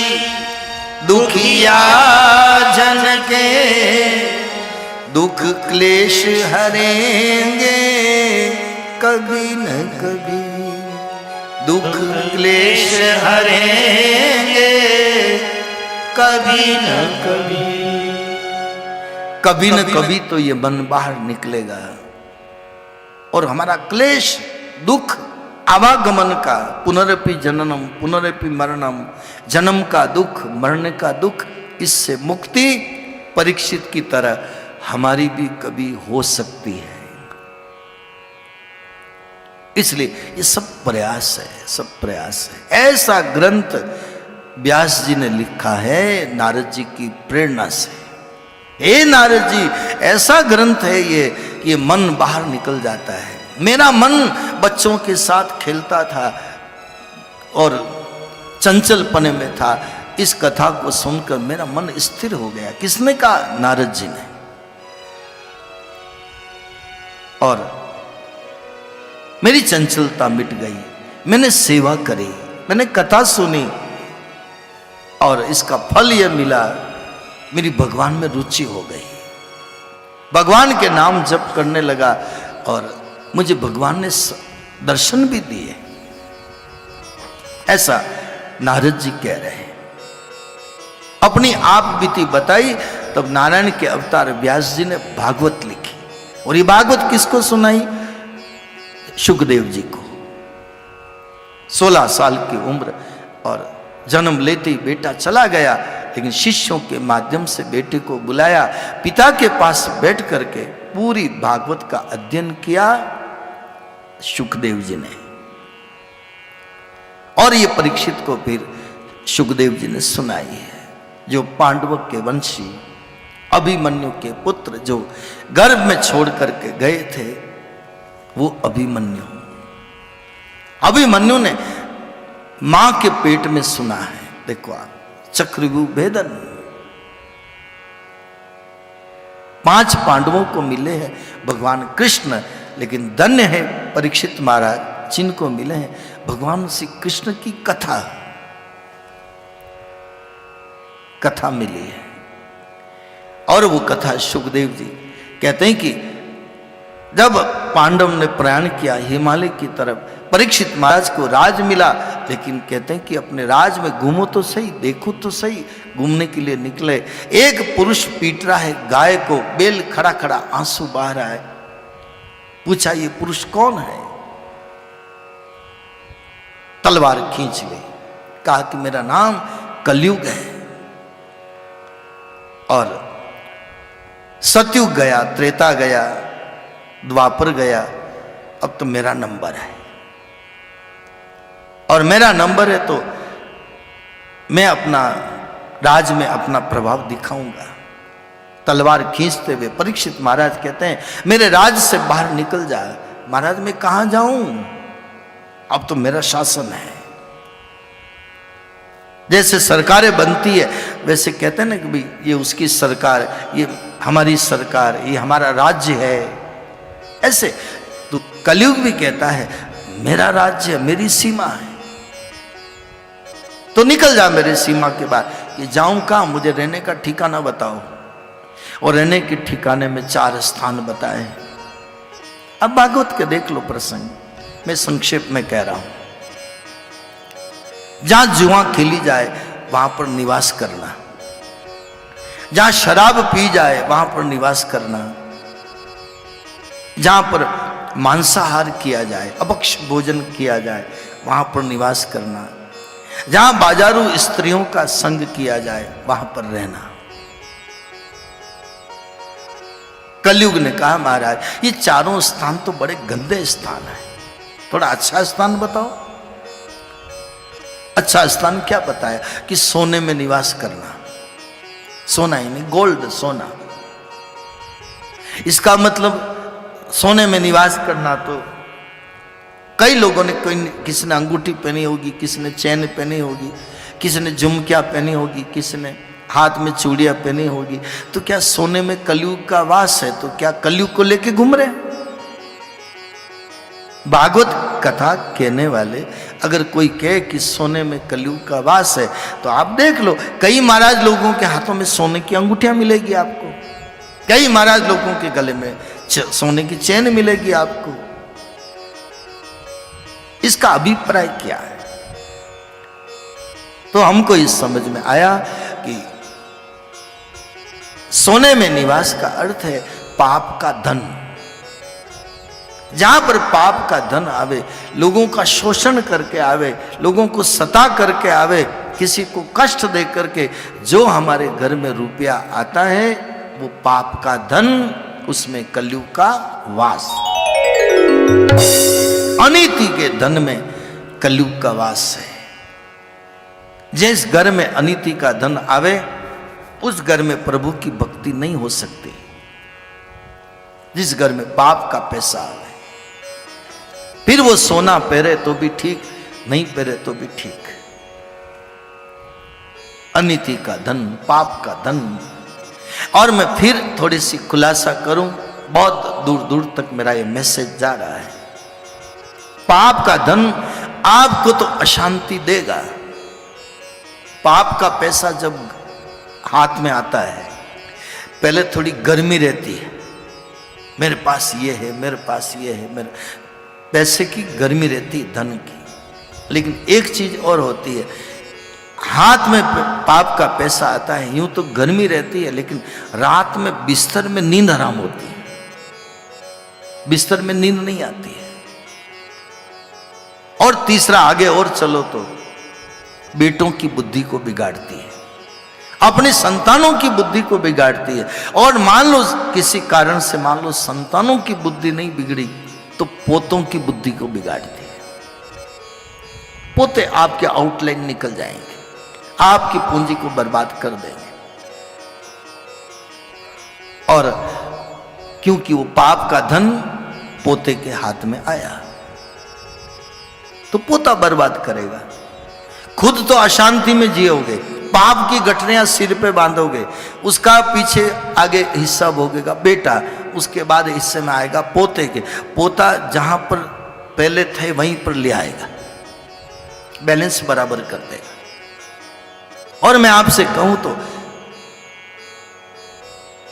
Speaker 1: दुखिया जन के, दुख क्लेश हरेंगे कभी न कभी, दुख क्लेश हरेंगे कभी न कभी। कभी न कभी तो ये मन बाहर निकलेगा और हमारा क्लेश दुख आवागमन का, पुनरपि जननम पुनरपि मरणम, जन्म का दुख मरने का दुख, इससे मुक्ति परीक्षित की तरह हमारी भी कभी हो सकती है। इसलिए ये सब प्रयास है, सब प्रयास है। ऐसा ग्रंथ व्यास जी ने लिखा है नारद जी की प्रेरणा से। हे नारद जी, ऐसा ग्रंथ है ये कि मन बाहर निकल जाता है। मेरा मन बच्चों के साथ खेलता था और चंचल पने में था, इस कथा को सुनकर मेरा मन स्थिर हो गया। किसने कहा? नारद जी ने। और मेरी चंचलता मिट गई, मैंने सेवा करी, मैंने कथा सुनी और इसका फल यह मिला, मेरी भगवान में रुचि हो गई, भगवान के नाम जप करने लगा और मुझे भगवान ने दर्शन भी दिए। ऐसा नारद जी कह रहे हैं। अपनी आप बीती बताई, तब नारायण के अवतार व्यास जी ने भागवत लिखी। और ये भागवत किसको सुनाई? शुकदेव जी को। 16 साल की उम्र और जन्म लेते ही बेटा चला गया, लेकिन शिष्यों के माध्यम से बेटे को बुलाया, पिता के पास बैठ करके पूरी भागवत का अध्ययन किया शुकदेव जी ने। और ये परीक्षित को फिर शुकदेव जी ने सुनाई है। जो पांडवों के वंशी अभिमन्यु के पुत्र जो गर्भ में छोड़ करके गए थे, वो अभिमन्यु, अभिमन्यु ने मां के पेट में सुना है। देखो आप, चक्रव्यूह भेदन 5 पांडवों को मिले हैं भगवान कृष्ण, लेकिन धन्य है परीक्षित महाराज जिनको मिले हैं भगवान श्री कृष्ण की कथा, कथा मिली है। और वो कथा शुकदेव जी कहते हैं कि जब पांडव ने प्रयाण किया हिमालय की तरफ, परीक्षित महाराज को राज मिला, लेकिन कहते हैं कि अपने राज में घूमो तो सही, देखो तो सही, घूमने के लिए निकले। एक पुरुष पीट रहा है गाय को, बेल खड़ा खड़ा आंसू बह रहा है। पूछा ये पुरुष कौन है? तलवार खींच ली, कहा कि मेरा नाम कलयुग है। और सतयुग गया, त्रेता गया, द्वापर गया, अब तो मेरा नंबर है। और मेरा नंबर है तो मैं अपना राज में अपना प्रभाव दिखाऊंगा। तलवार खींचते हुए परीक्षित महाराज कहते हैं मेरे राज से बाहर निकल जा। महाराज मैं कहां जाऊं, अब तो मेरा शासन है। जैसे सरकारें बनती है वैसे कहते हैं ना कि भाई ये उसकी सरकार, ये हमारी सरकार, ये हमारा राज्य है। ऐसे तो कलयुग भी कहता है मेरा राज्य, मेरी सीमा है। तो निकल जा मेरे सीमा के बाद। कि जाऊं कहाँ, मुझे रहने का ठिकाना बताओ। और रहने के ठिकाने में 4 स्थान बताए। अब भागवत के देख लो प्रसंग, मैं संक्षेप में कह रहा हूं। जहां जुआ खेली जाए वहां पर निवास करना, जहां शराब पी जाए वहां पर निवास करना, जहां पर मांसाहार किया जाए, अभक्ष भोजन किया जाए वहां पर निवास करना, जहां बाजारू स्त्रियों का संग किया जाए वहां पर रहना। कलयुग ने कहा महाराज ये चारों स्थान तो बड़े गंदे स्थान है, थोड़ा अच्छा स्थान बताओ। अच्छा स्थान क्या बताया? कि सोने में निवास करना। सोना ही नहीं, गोल्ड, सोना। इसका मतलब सोने में निवास करना तो कई लोगों ने, कोई किसी ने अंगूठी पहनी होगी, किसी ने चैन पहनी होगी, किसी ने झुमकियां पहनी होगी, किसी ने हाथ में चूड़ियां पहनी होगी। तो क्या सोने में कलयुग का वास है? तो क्या कलयुग को लेके घूम रहे? भागवत कथा कहने वाले अगर कोई कहे कि सोने में कलयुग का वास है, तो आप देख लो कई महाराज लोगों के हाथों में सोने की अंगूठियां मिलेगी आपको, कई महाराज लोगों के गले में सोने की चैन मिलेगी आपको। इसका अभिप्राय क्या है? तो हमको इस समझ में आया कि सोने में निवास का अर्थ है पाप का धन। जहां पर पाप का धन आवे, लोगों का शोषण करके आवे, लोगों को सता करके आवे, किसी को कष्ट दे करके जो हमारे घर में रुपया आता है वो पाप का धन, उसमें कलयुग का वास। अनीति के धन में कलयुग का वास है। जिस घर में अनीति का धन आवे उस घर में प्रभु की भक्ति नहीं हो सकती। जिस घर में पाप का पैसा आवे, फिर वो सोना पहरे तो भी ठीक, नहीं पहरे तो भी ठीक। अनीति का धन, पाप का धन। और मैं फिर थोड़ी सी खुलासा करूं, बहुत दूर दूर तक मेरा ये मैसेज जा रहा है। पाप का धन आपको तो अशांति देगा। पाप का पैसा जब हाथ में आता है, पहले थोड़ी गर्मी रहती है, मेरे पास ये है, मेरे पास ये है, मेरे पैसे की गर्मी रहती है, धन की। लेकिन एक चीज और होती है, हाथ में पाप का पैसा आता है, यूं तो गर्मी रहती है, लेकिन रात में बिस्तर में नींद हराम होती है, बिस्तर में नींद नहीं आती है। और तीसरा, आगे और चलो तो बेटों की बुद्धि को बिगाड़ती है, अपने संतानों की बुद्धि को बिगाड़ती है। और मान लो किसी कारण से, मान लो संतानों की बुद्धि नहीं बिगड़ी तो पोतों की बुद्धि को बिगाड़ती है। पोते आपके आउटलाइन निकल जाएंगे, आपकी पूंजी को बर्बाद कर देंगे। और क्योंकि वो पाप का धन पोते के हाथ में आया, तो पोता बर्बाद करेगा। खुद तो अशांति में जियोगे, पाप की गठरियां सिर पे बांधोगे, उसका पीछे आगे हिस्सा भोगेगा बेटा, उसके बाद हिस्से में आएगा पोते के। पोता जहां पर पहले थे वहीं पर ले आएगा, बैलेंस बराबर कर देगा। और मैं आपसे कहूं तो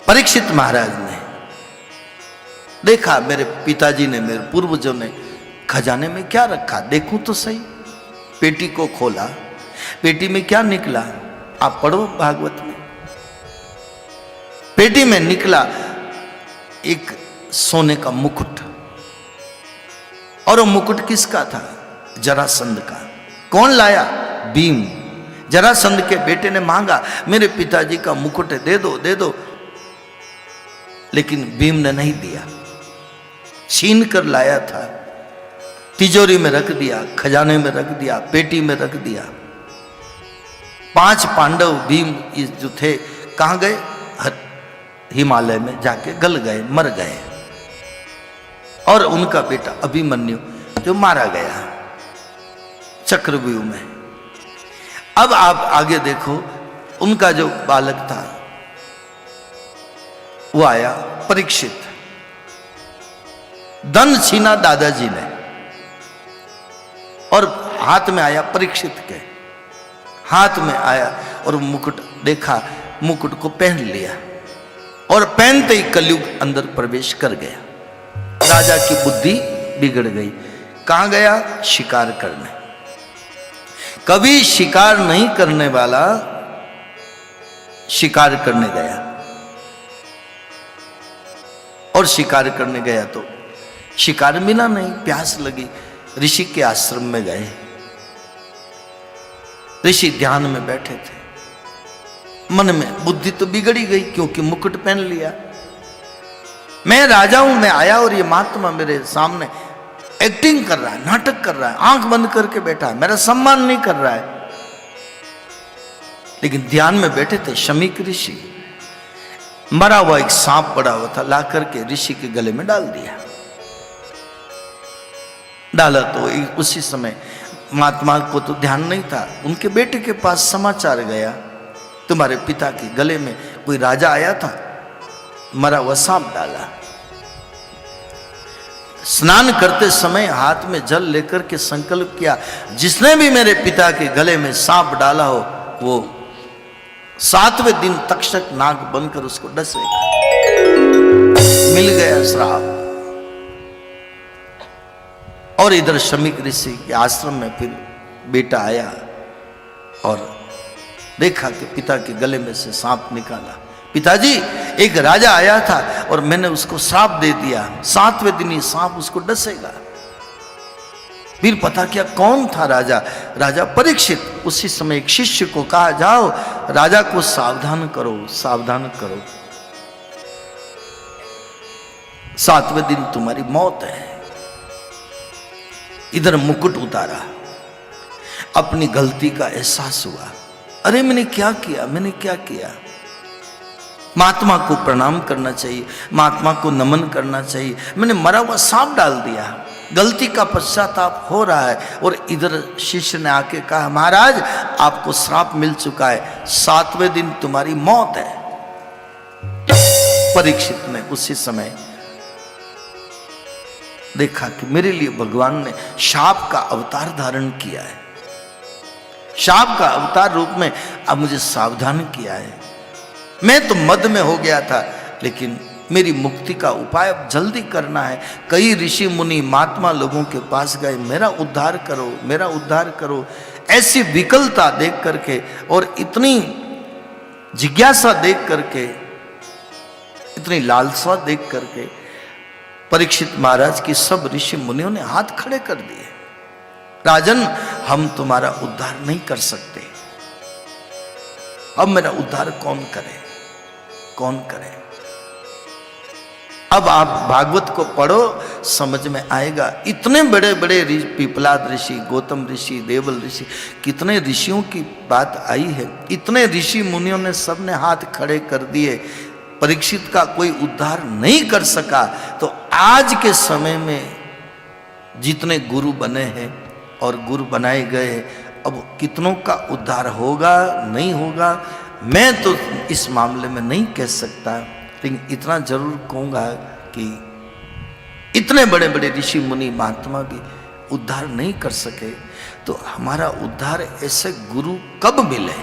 Speaker 1: परीक्षित महाराज ने देखा, मेरे पिताजी ने, मेरे पूर्वजों ने खजाने में क्या रखा, देखूं तो सही। पेटी को खोला, पेटी में क्या निकला, आप पढ़ो भागवत में। पेटी में निकला एक सोने का मुकुट। और वो मुकुट किसका था? जरासंध का। कौन लाया? भीम। जरासंध के बेटे ने मांगा, मेरे पिताजी का मुकुट दे दो, दे दो। लेकिन भीम ने नहीं दिया, छीन कर लाया था, तिजोरी में रख दिया, खजाने में रख दिया, पेटी में रख दिया। 5 पांडव भीम जो थे कहां गए? हिमालय में जाके गल गए, मर गए। और उनका बेटा अभिमन्यु जो मारा गया चक्रव्यूह में। अब आप आगे देखो, उनका जो बालक था वो आया परीक्षित। धन छीना दादाजी ने और हाथ में आया परीक्षित के। हाथ में आया और मुकुट देखा, मुकुट को पहन लिया और पहनते ही कलयुग अंदर प्रवेश कर गया। राजा की बुद्धि बिगड़ गई। कहां गया? शिकार करने। कभी शिकार नहीं करने वाला शिकार करने गया, और शिकार करने गया तो शिकार मिला नहीं, प्यास लगी, ऋषि के आश्रम में गए। ऋषि ध्यान में बैठे थे। मन में बुद्धि तो बिगड़ी गई क्योंकि मुकुट पहन लिया। मैं राजा हूं, मैं आया और ये महात्मा मेरे सामने एक्टिंग कर रहा है, नाटक कर रहा है, आंख बंद करके बैठा है, मेरा सम्मान नहीं कर रहा है। लेकिन ध्यान में बैठे थे शमीक ऋषि। मरा हुआ एक सांप पड़ा हुआ था, ला करके ऋषि के गले में डाल दिया। डाला तो उसी समय महात्मा को तो ध्यान नहीं था, उनके बेटे के पास समाचार गया, तुम्हारे पिता के गले में कोई राजा आया था, मरा हुआ सांप डाला। स्नान करते समय हाथ में जल लेकर के संकल्प किया, जिसने भी मेरे पिता के गले में सांप डाला हो वो 7वें दिन तक्षक नाग बनकर उसको डसेगा। मिल गया श्राप। और इधर शमीक ऋषि के आश्रम में फिर बेटा आया और देखा कि पिता के गले में से सांप निकाला। पिताजी, एक राजा आया था और मैंने उसको श्राप दे दिया, 7वें दिन ही सांप उसको डसेगा। फिर पता किया कौन था राजा? राजा परीक्षित। उसी समय एक शिष्य को कहा, जाओ राजा को सावधान करो, सावधान करो, 7वें दिन तुम्हारी मौत है। इधर मुकुट उतारा, अपनी गलती का एहसास हुआ, अरे मैंने क्या किया, मैंने क्या किया। महात्मा को प्रणाम करना चाहिए, महात्मा को नमन करना चाहिए, मैंने मरा हुआ सांप डाल दिया, गलती का पश्चाताप हो रहा है। और इधर शिष्य ने आके कहा, महाराज आपको श्राप मिल चुका है, 7वें दिन तुम्हारी मौत है। परीक्षित ने उसी समय देखा कि मेरे लिए भगवान ने शाप का अवतार धारण किया है, शाप का अवतार रूप में अब मुझे सावधान किया है। मैं तो मद में हो गया था, लेकिन मेरी मुक्ति का उपाय अब जल्दी करना है। कई ऋषि मुनि महात्मा लोगों के पास गए, मेरा उद्धार करो, मेरा उद्धार करो। ऐसी विकलता देख करके और इतनी जिज्ञासा देख करके, इतनी लालसा देख करके परीक्षित महाराज की सब ऋषि मुनियों ने हाथ खड़े कर दिए। राजन, हम तुम्हारा उद्धार नहीं कर सकते, अब मेरा उद्धार कौन करे, कौन करे। अब आप भागवत को पढ़ो, समझ में आएगा। इतने बड़े बड़े पिपलाद ऋषि, गौतम ऋषि, देवल ऋषि, कितने ऋषियों की बात आई है। इतने ऋषि मुनियों ने सबने हाथ खड़े कर दिए, परीक्षित का कोई उद्धार नहीं कर सका। तो आज के समय में जितने गुरु बने हैं और गुरु बनाए गए, अब कितनों का उद्धार होगा नहीं होगा मैं तो इस मामले में नहीं कह सकता, लेकिन इतना जरूर कहूँगा कि इतने बड़े बड़े ऋषि मुनि महात्मा भी उद्धार नहीं कर सके। तो हमारा उद्धार ऐसे गुरु कब मिले,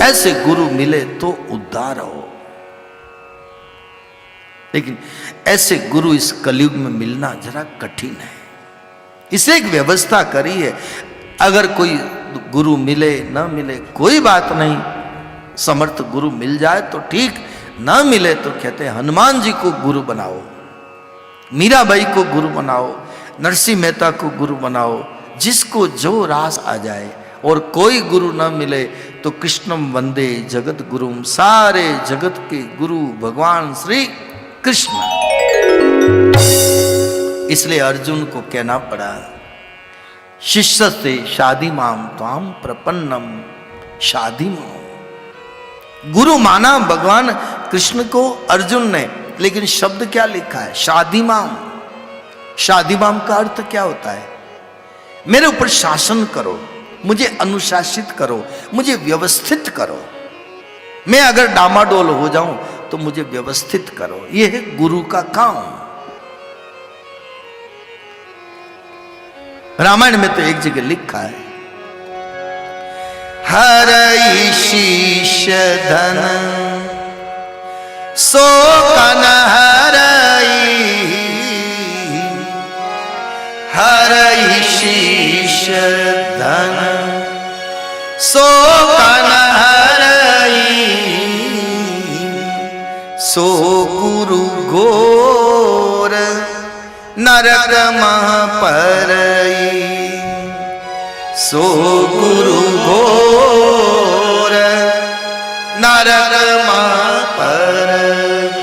Speaker 1: ऐसे गुरु मिले तो उद्धार हो। लेकिन ऐसे गुरु इस कलयुग में मिलना जरा कठिन है। इसे एक व्यवस्था करी है, अगर कोई गुरु मिले न मिले कोई बात नहीं, समर्थ गुरु मिल जाए तो ठीक, न मिले तो कहते हैं हनुमान जी को गुरु बनाओ, मीराबाई को गुरु बनाओ, नरसिंह मेहता को गुरु बनाओ, जिसको जो रास आ जाए। और कोई गुरु न मिले तो कृष्णम वंदे जगत गुरुम, सारे जगत के गुरु भगवान श्री कृष्ण। इसलिए अर्जुन को कहना पड़ा, शिष्य से शादी माम त्वाम प्रपन्नम शादी माम। गुरु माना भगवान कृष्ण को अर्जुन ने, लेकिन शब्द क्या लिखा है, शादी माम। शादी माम का अर्थ क्या होता है, मेरे ऊपर शासन करो, मुझे अनुशासित करो, मुझे व्यवस्थित करो। मैं अगर डामाडोल हो जाऊं तो मुझे व्यवस्थित करो। यह है गुरु का काम। रामायण में तो एक जगह लिखा है, हरई शीश धन सो कन हरई, हरई शीश धन सो कन हरई, सो गुरु घोर नरक मह परई, सो गुरु घोर नरक मह परई।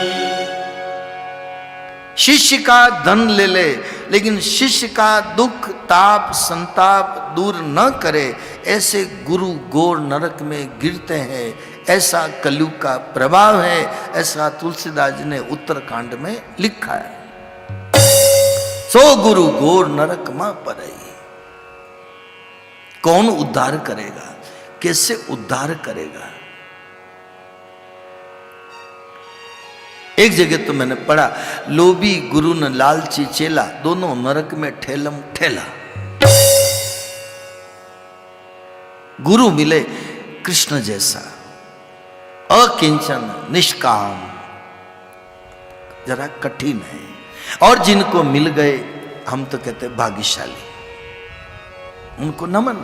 Speaker 1: शिष्य का धन ले ले, लेकिन शिष्य का दुख ताप संताप दूर न करे, ऐसे गुरु घोर नरक में गिरते हैं। ऐसा कलयुग का प्रभाव है, ऐसा तुलसीदास जी ने उत्तरकांड में लिखा है। सो गुरु घोर नरक में परई। कौन उद्धार करेगा, कैसे उद्धार करेगा? एक जगह तो मैंने पढ़ा, लोभी गुरु न लालची चेला, दोनों नरक में ठेलम ठेला। गुरु मिले कृष्ण जैसा, अकिंचन निष्काम, जरा कठिन है। और जिनको मिल गए, हम तो कहते हैं भाग्यशाली, उनको नमन।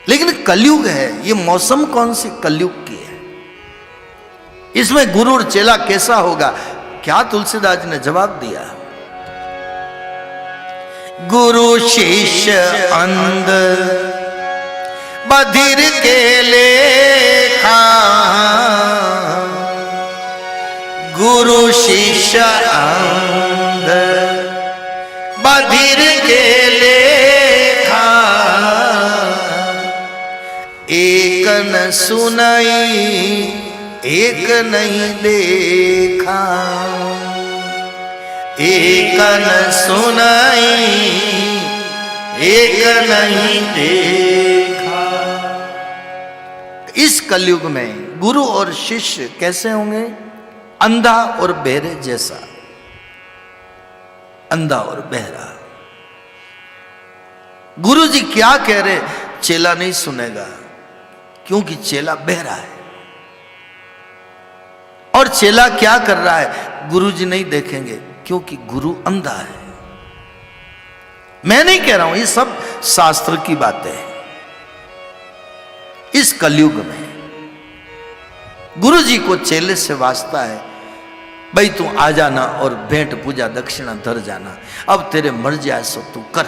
Speaker 1: लेकिन कलयुग है, ये मौसम कौन सी कलयुग की है? इसमें गुरु और चेला कैसा होगा? क्या तुलसीदास जी ने जवाब दिया, गुरु शिष्य अंध बधिर के लेखा, गुरु शिष्य अंध बधिर के लेखा, एक न सुनई एक नहीं देखा, एक न सुनई एक नहीं देखा। इस कलयुग में गुरु और शिष्य कैसे होंगे? अंधा और बहरे जैसा, अंधा और बहरा। गुरु जी क्या कह रहे, चेला नहीं सुनेगा, क्योंकि चेला बहरा है। और चेला क्या कर रहा है, गुरु जी नहीं देखेंगे, क्योंकि गुरु अंधा है। मैं नहीं कह रहा हूं, ये सब शास्त्र की बातें हैं। इस कलयुग में गुरु जी को चेले से वास्ता है, भाई तू आ जाना और भेंट पूजा दक्षिणा धर जाना, अब तेरे मर जाए सो तू कर,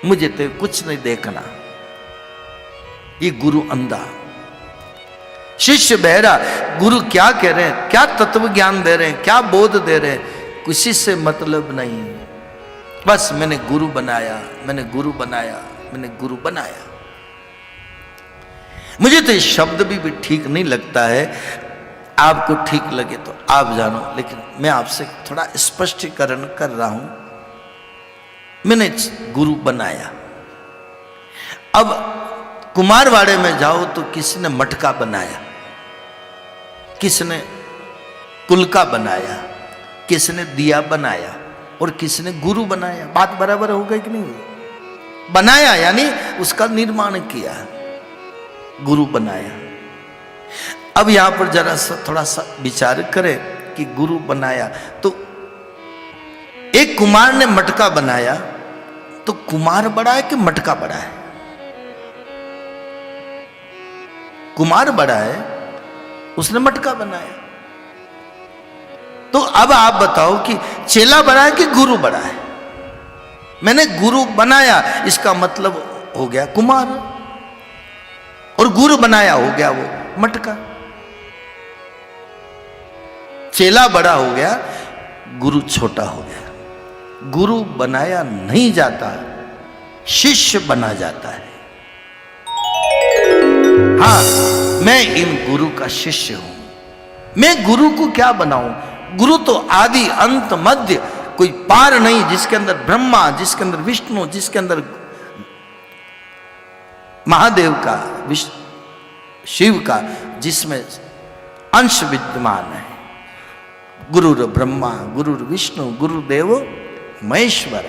Speaker 1: मुझे तेरे कुछ नहीं देखना। ये गुरु अंधा, शिष्य बहरा। गुरु क्या कह रहे हैं, क्या तत्व ज्ञान दे रहे हैं, क्या बोध दे रहे हैं, किसी से मतलब नहीं। बस मैंने गुरु बनाया, मैंने गुरु बनाया, मैंने गुरु बनाया। मुझे तो ये शब्द भी ठीक नहीं लगता है, आपको ठीक लगे तो आप जानो, लेकिन मैं आपसे थोड़ा स्पष्टीकरण कर रहा हूं। मैंने गुरु बनाया। अब कुमारवाड़े में जाओ तो किसी ने मटका बनाया, किसने कुलका बनाया, किसने दिया बनाया, और किसने गुरु बनाया। बात बराबर हो गई कि नहीं हुई? बनाया यानी उसका निर्माण किया, गुरु बनाया। अब यहां पर जरा सा थोड़ा सा विचार करें कि गुरु बनाया तो एक कुमार ने मटका बनाया, तो कुमार बड़ा है कि मटका बड़ा है? कुमार बड़ा है, उसने मटका बनाया। तो अब आप बताओ कि चेला बड़ा है कि गुरु बड़ा है? मैंने गुरु बनाया, इसका मतलब हो गया कुमार, और गुरु बनाया हो गया वो मटका। चेला बड़ा हो गया, गुरु छोटा हो गया। गुरु बनाया नहीं जाता, शिष्य बना जाता है। हाँ, मैं इन गुरु का शिष्य हूं। मैं गुरु को क्या बनाऊं? गुरु तो आदि अंत मध्य, कोई पार नहीं, जिसके अंदर ब्रह्मा, जिसके अंदर विष्णु, जिसके अंदर महादेव का, शिव का, जिसमें अंश विद्यमान है। गुरुर ब्रह्मा गुरुर विष्णु गुरुदेव महेश्वर।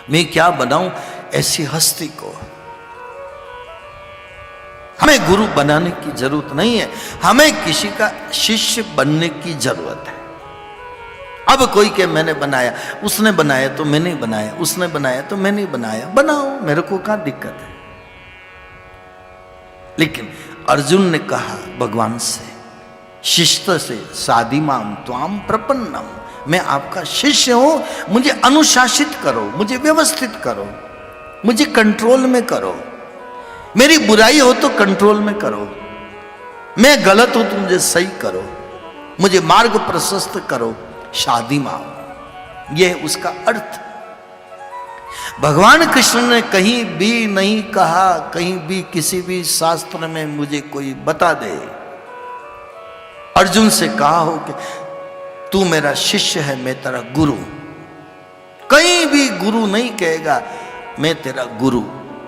Speaker 1: मैं क्या बनाऊं? ऐसी हस्ती को। हमें गुरु बनाने की जरूरत नहीं है, हमें किसी का शिष्य बनने की जरूरत है। अब कोई के मैंने बनाया, उसने बनाया तो मैंने बनाया, उसने बनाया तो मैंने बनाया, बनाओ, मेरे को क्या दिक्कत है। लेकिन अर्जुन ने कहा भगवान से, शिष्य से, साधी माम त्वाम प्रपन्नम, मैं आपका शिष्य हूं, मुझे अनुशासित करो, मुझे व्यवस्थित करो, मुझे कंट्रोल में करो, मेरी बुराई हो तो कंट्रोल में करो, मैं गलत हूं तो मुझे सही करो, मुझे मार्ग प्रशस्त करो, शादी मांग। यह उसका अर्थ। भगवान कृष्ण ने कहीं भी नहीं कहा, कहीं भी किसी भी शास्त्र में मुझे कोई बता दे, अर्जुन से कहा हो कि तू मेरा शिष्य है, मैं तेरा गुरु। कहीं भी गुरु नहीं कहेगा मैं तेरा गुरु,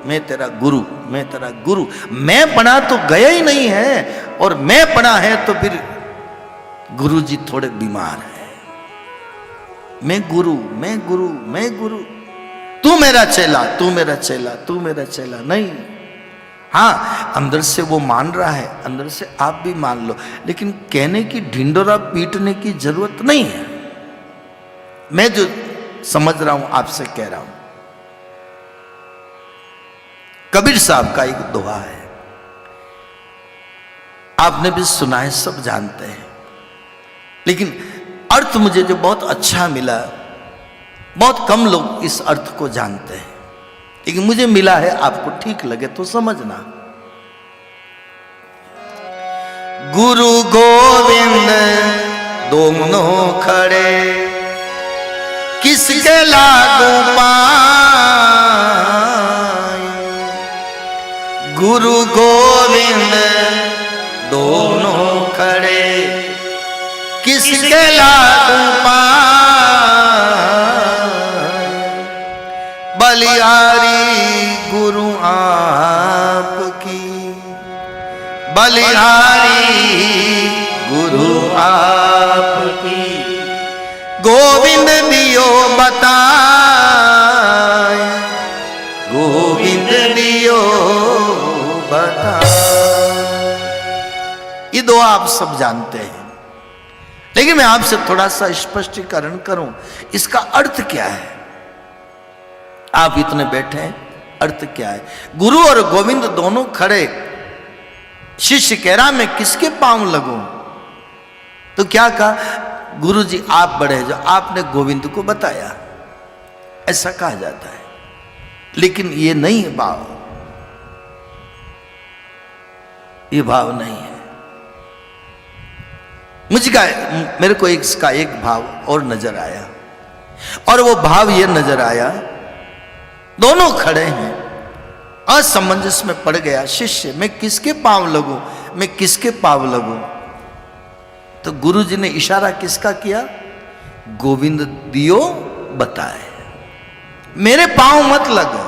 Speaker 1: मैं तेरा गुरु, मैं तेरा गुरु। मैं पढ़ा तो गया ही नहीं है, और मैं पढ़ा है तो फिर गुरु जी थोड़े बीमार है। मैं गुरु, मैं गुरु, मैं गुरु, तू मेरा चेला, तू मेरा चेला, तू मेरा चेला नहीं। हाँ, अंदर से वो मान रहा है, अंदर से आप भी मान लो, लेकिन कहने की, ढिंडोरा पीटने की जरूरत नहीं है। मैं जो समझ रहा हूं आपसे कह रहा हूं। कबीर साहब का एक दोहा है, आपने भी सुना है, सब जानते हैं, लेकिन अर्थ मुझे जो बहुत अच्छा मिला, बहुत कम लोग इस अर्थ को जानते हैं, लेकिन मुझे मिला है, आपको ठीक लगे तो समझना। गुरु गोविंद दोनों खड़े, किसके लागू पाए। गुरु गोविंद दोनों खड़े, किसके लागू पाए। बलिहारी गुरु आपकी, बलिहारी गुरु आपकी, गोविंद दियो बताए, गोविंद दियो बताए। ये दो आप सब जानते हैं, लेकिन मैं आपसे थोड़ा सा स्पष्टीकरण करूं, इसका अर्थ क्या है। आप इतने बैठे हैं, अर्थ क्या है। गुरु और गोविंद दोनों खड़े, शिष्य कह रहा मैं किसके पांव लगूं, तो क्या कहा, गुरु जी आप बड़े जो आपने गोविंद को बताया, ऐसा कहा जाता है। लेकिन ये नहीं है भाव, ये भाव नहीं है। मेरे को इसका एक भाव और नजर आया, और वो भाव ये नजर आया, दोनों खड़े हैं, असमंजस में पड़ गया शिष्य, मैं किसके पांव लगूं, मैं किसके पांव लगूं। तो गुरु जी ने इशारा किसका किया, गोविंद दियो बताए, मेरे पांव मत लगो,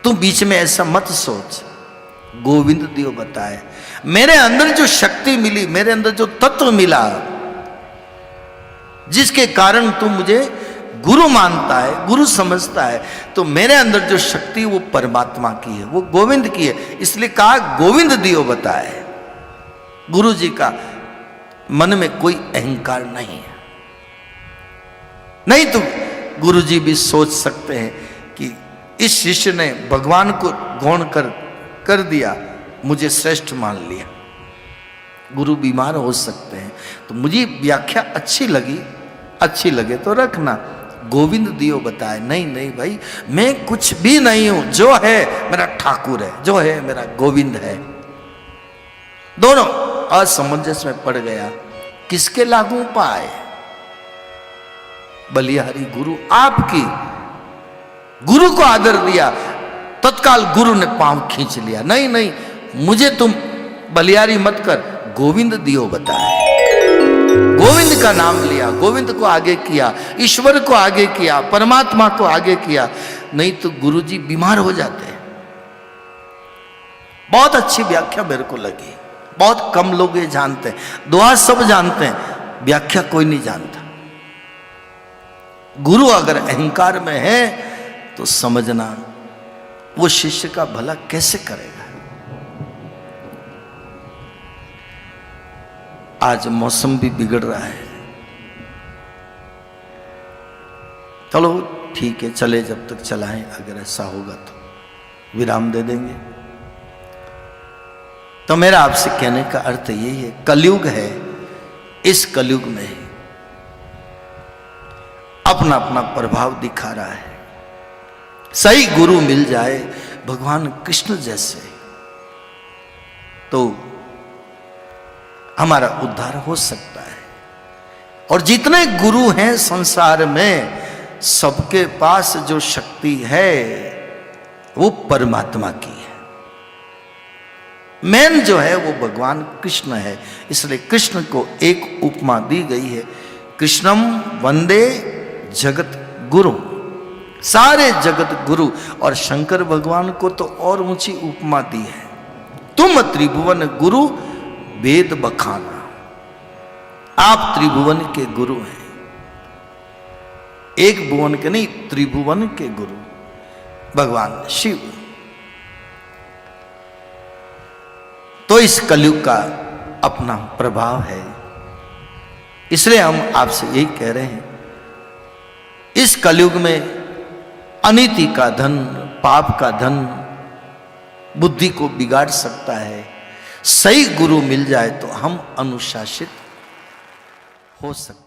Speaker 1: तू बीच में ऐसा मत सोच, गोविंद दियो बताए। मेरे अंदर जो शक्ति मिली, मेरे अंदर जो तत्व मिला, जिसके कारण तू मुझे गुरु मानता है, गुरु समझता है, तो मेरे अंदर जो शक्ति वो परमात्मा की है, वो गोविंद की है, इसलिए कहा गोविंद दियो बताए। गुरु जी का मन में कोई अहंकार नहीं है। नहीं तो गुरु जी भी सोच सकते हैं कि इस शिष्य ने भगवान को गौण कर दिया, मुझे श्रेष्ठ मान लिया। गुरु बीमार हो सकते हैं, तो मुझे व्याख्या अच्छी लगी, अच्छी लगे तो रखना, गोविंद दियो बताए। नहीं नहीं भाई, मैं कुछ भी नहीं हूं, जो है मेरा ठाकुर है, जो है मेरा गोविंद है। दोनों असमंजस में पड़ गया, किसके लागू पाए, बलिहारी गुरु आपकी। गुरु को आदर दिया, तत्काल गुरु ने पांव खींच लिया, नहीं नहीं मुझे तुम बलिहारी मत कर, गोविंद दियो बताए। गोविंद का नाम लिया, गोविंद को आगे किया, ईश्वर को आगे किया, परमात्मा को आगे किया, नहीं तो गुरु जी बीमार हो जाते हैं। बहुत अच्छी व्याख्या मेरे को लगी, बहुत कम लोग ये जानते हैं, दुआ सब जानते हैं, व्याख्या कोई नहीं जानता। गुरु अगर अहंकार में है तो समझना वो शिष्य का भला कैसे करेगा। आज मौसम भी बिगड़ रहा है, चलो ठीक है, चले जब तक चलाएं, अगर ऐसा होगा तो विराम दे देंगे। तो मेरा आपसे कहने का अर्थ यही है, कलयुग है, इस कलयुग में अपना अपना प्रभाव दिखा रहा है। सही गुरु मिल जाए भगवान कृष्ण जैसे, तो हमारा उद्धार हो सकता है। और जितने गुरु हैं संसार में, सबके पास जो शक्ति है वो परमात्मा की है। मेन जो है वो भगवान कृष्ण है। इसलिए कृष्ण को एक उपमा दी गई है, कृष्णम वंदे जगत गुरु, सारे जगत गुरु। और शंकर भगवान को तो और ऊंची उपमा दी है, तुम त्रिभुवन गुरु वेद बखाना। आप त्रिभुवन के गुरु हैं, एक भुवन के नहीं, त्रिभुवन के गुरु भगवान शिव। तो इस कलयुग का अपना प्रभाव है। इसलिए हम आपसे यही कह रहे हैं, इस कलयुग में अनीति का धन, पाप का धन बुद्धि को बिगाड़ सकता है। सही गुरु मिल जाए तो हम अनुशासित हो सकते हैं।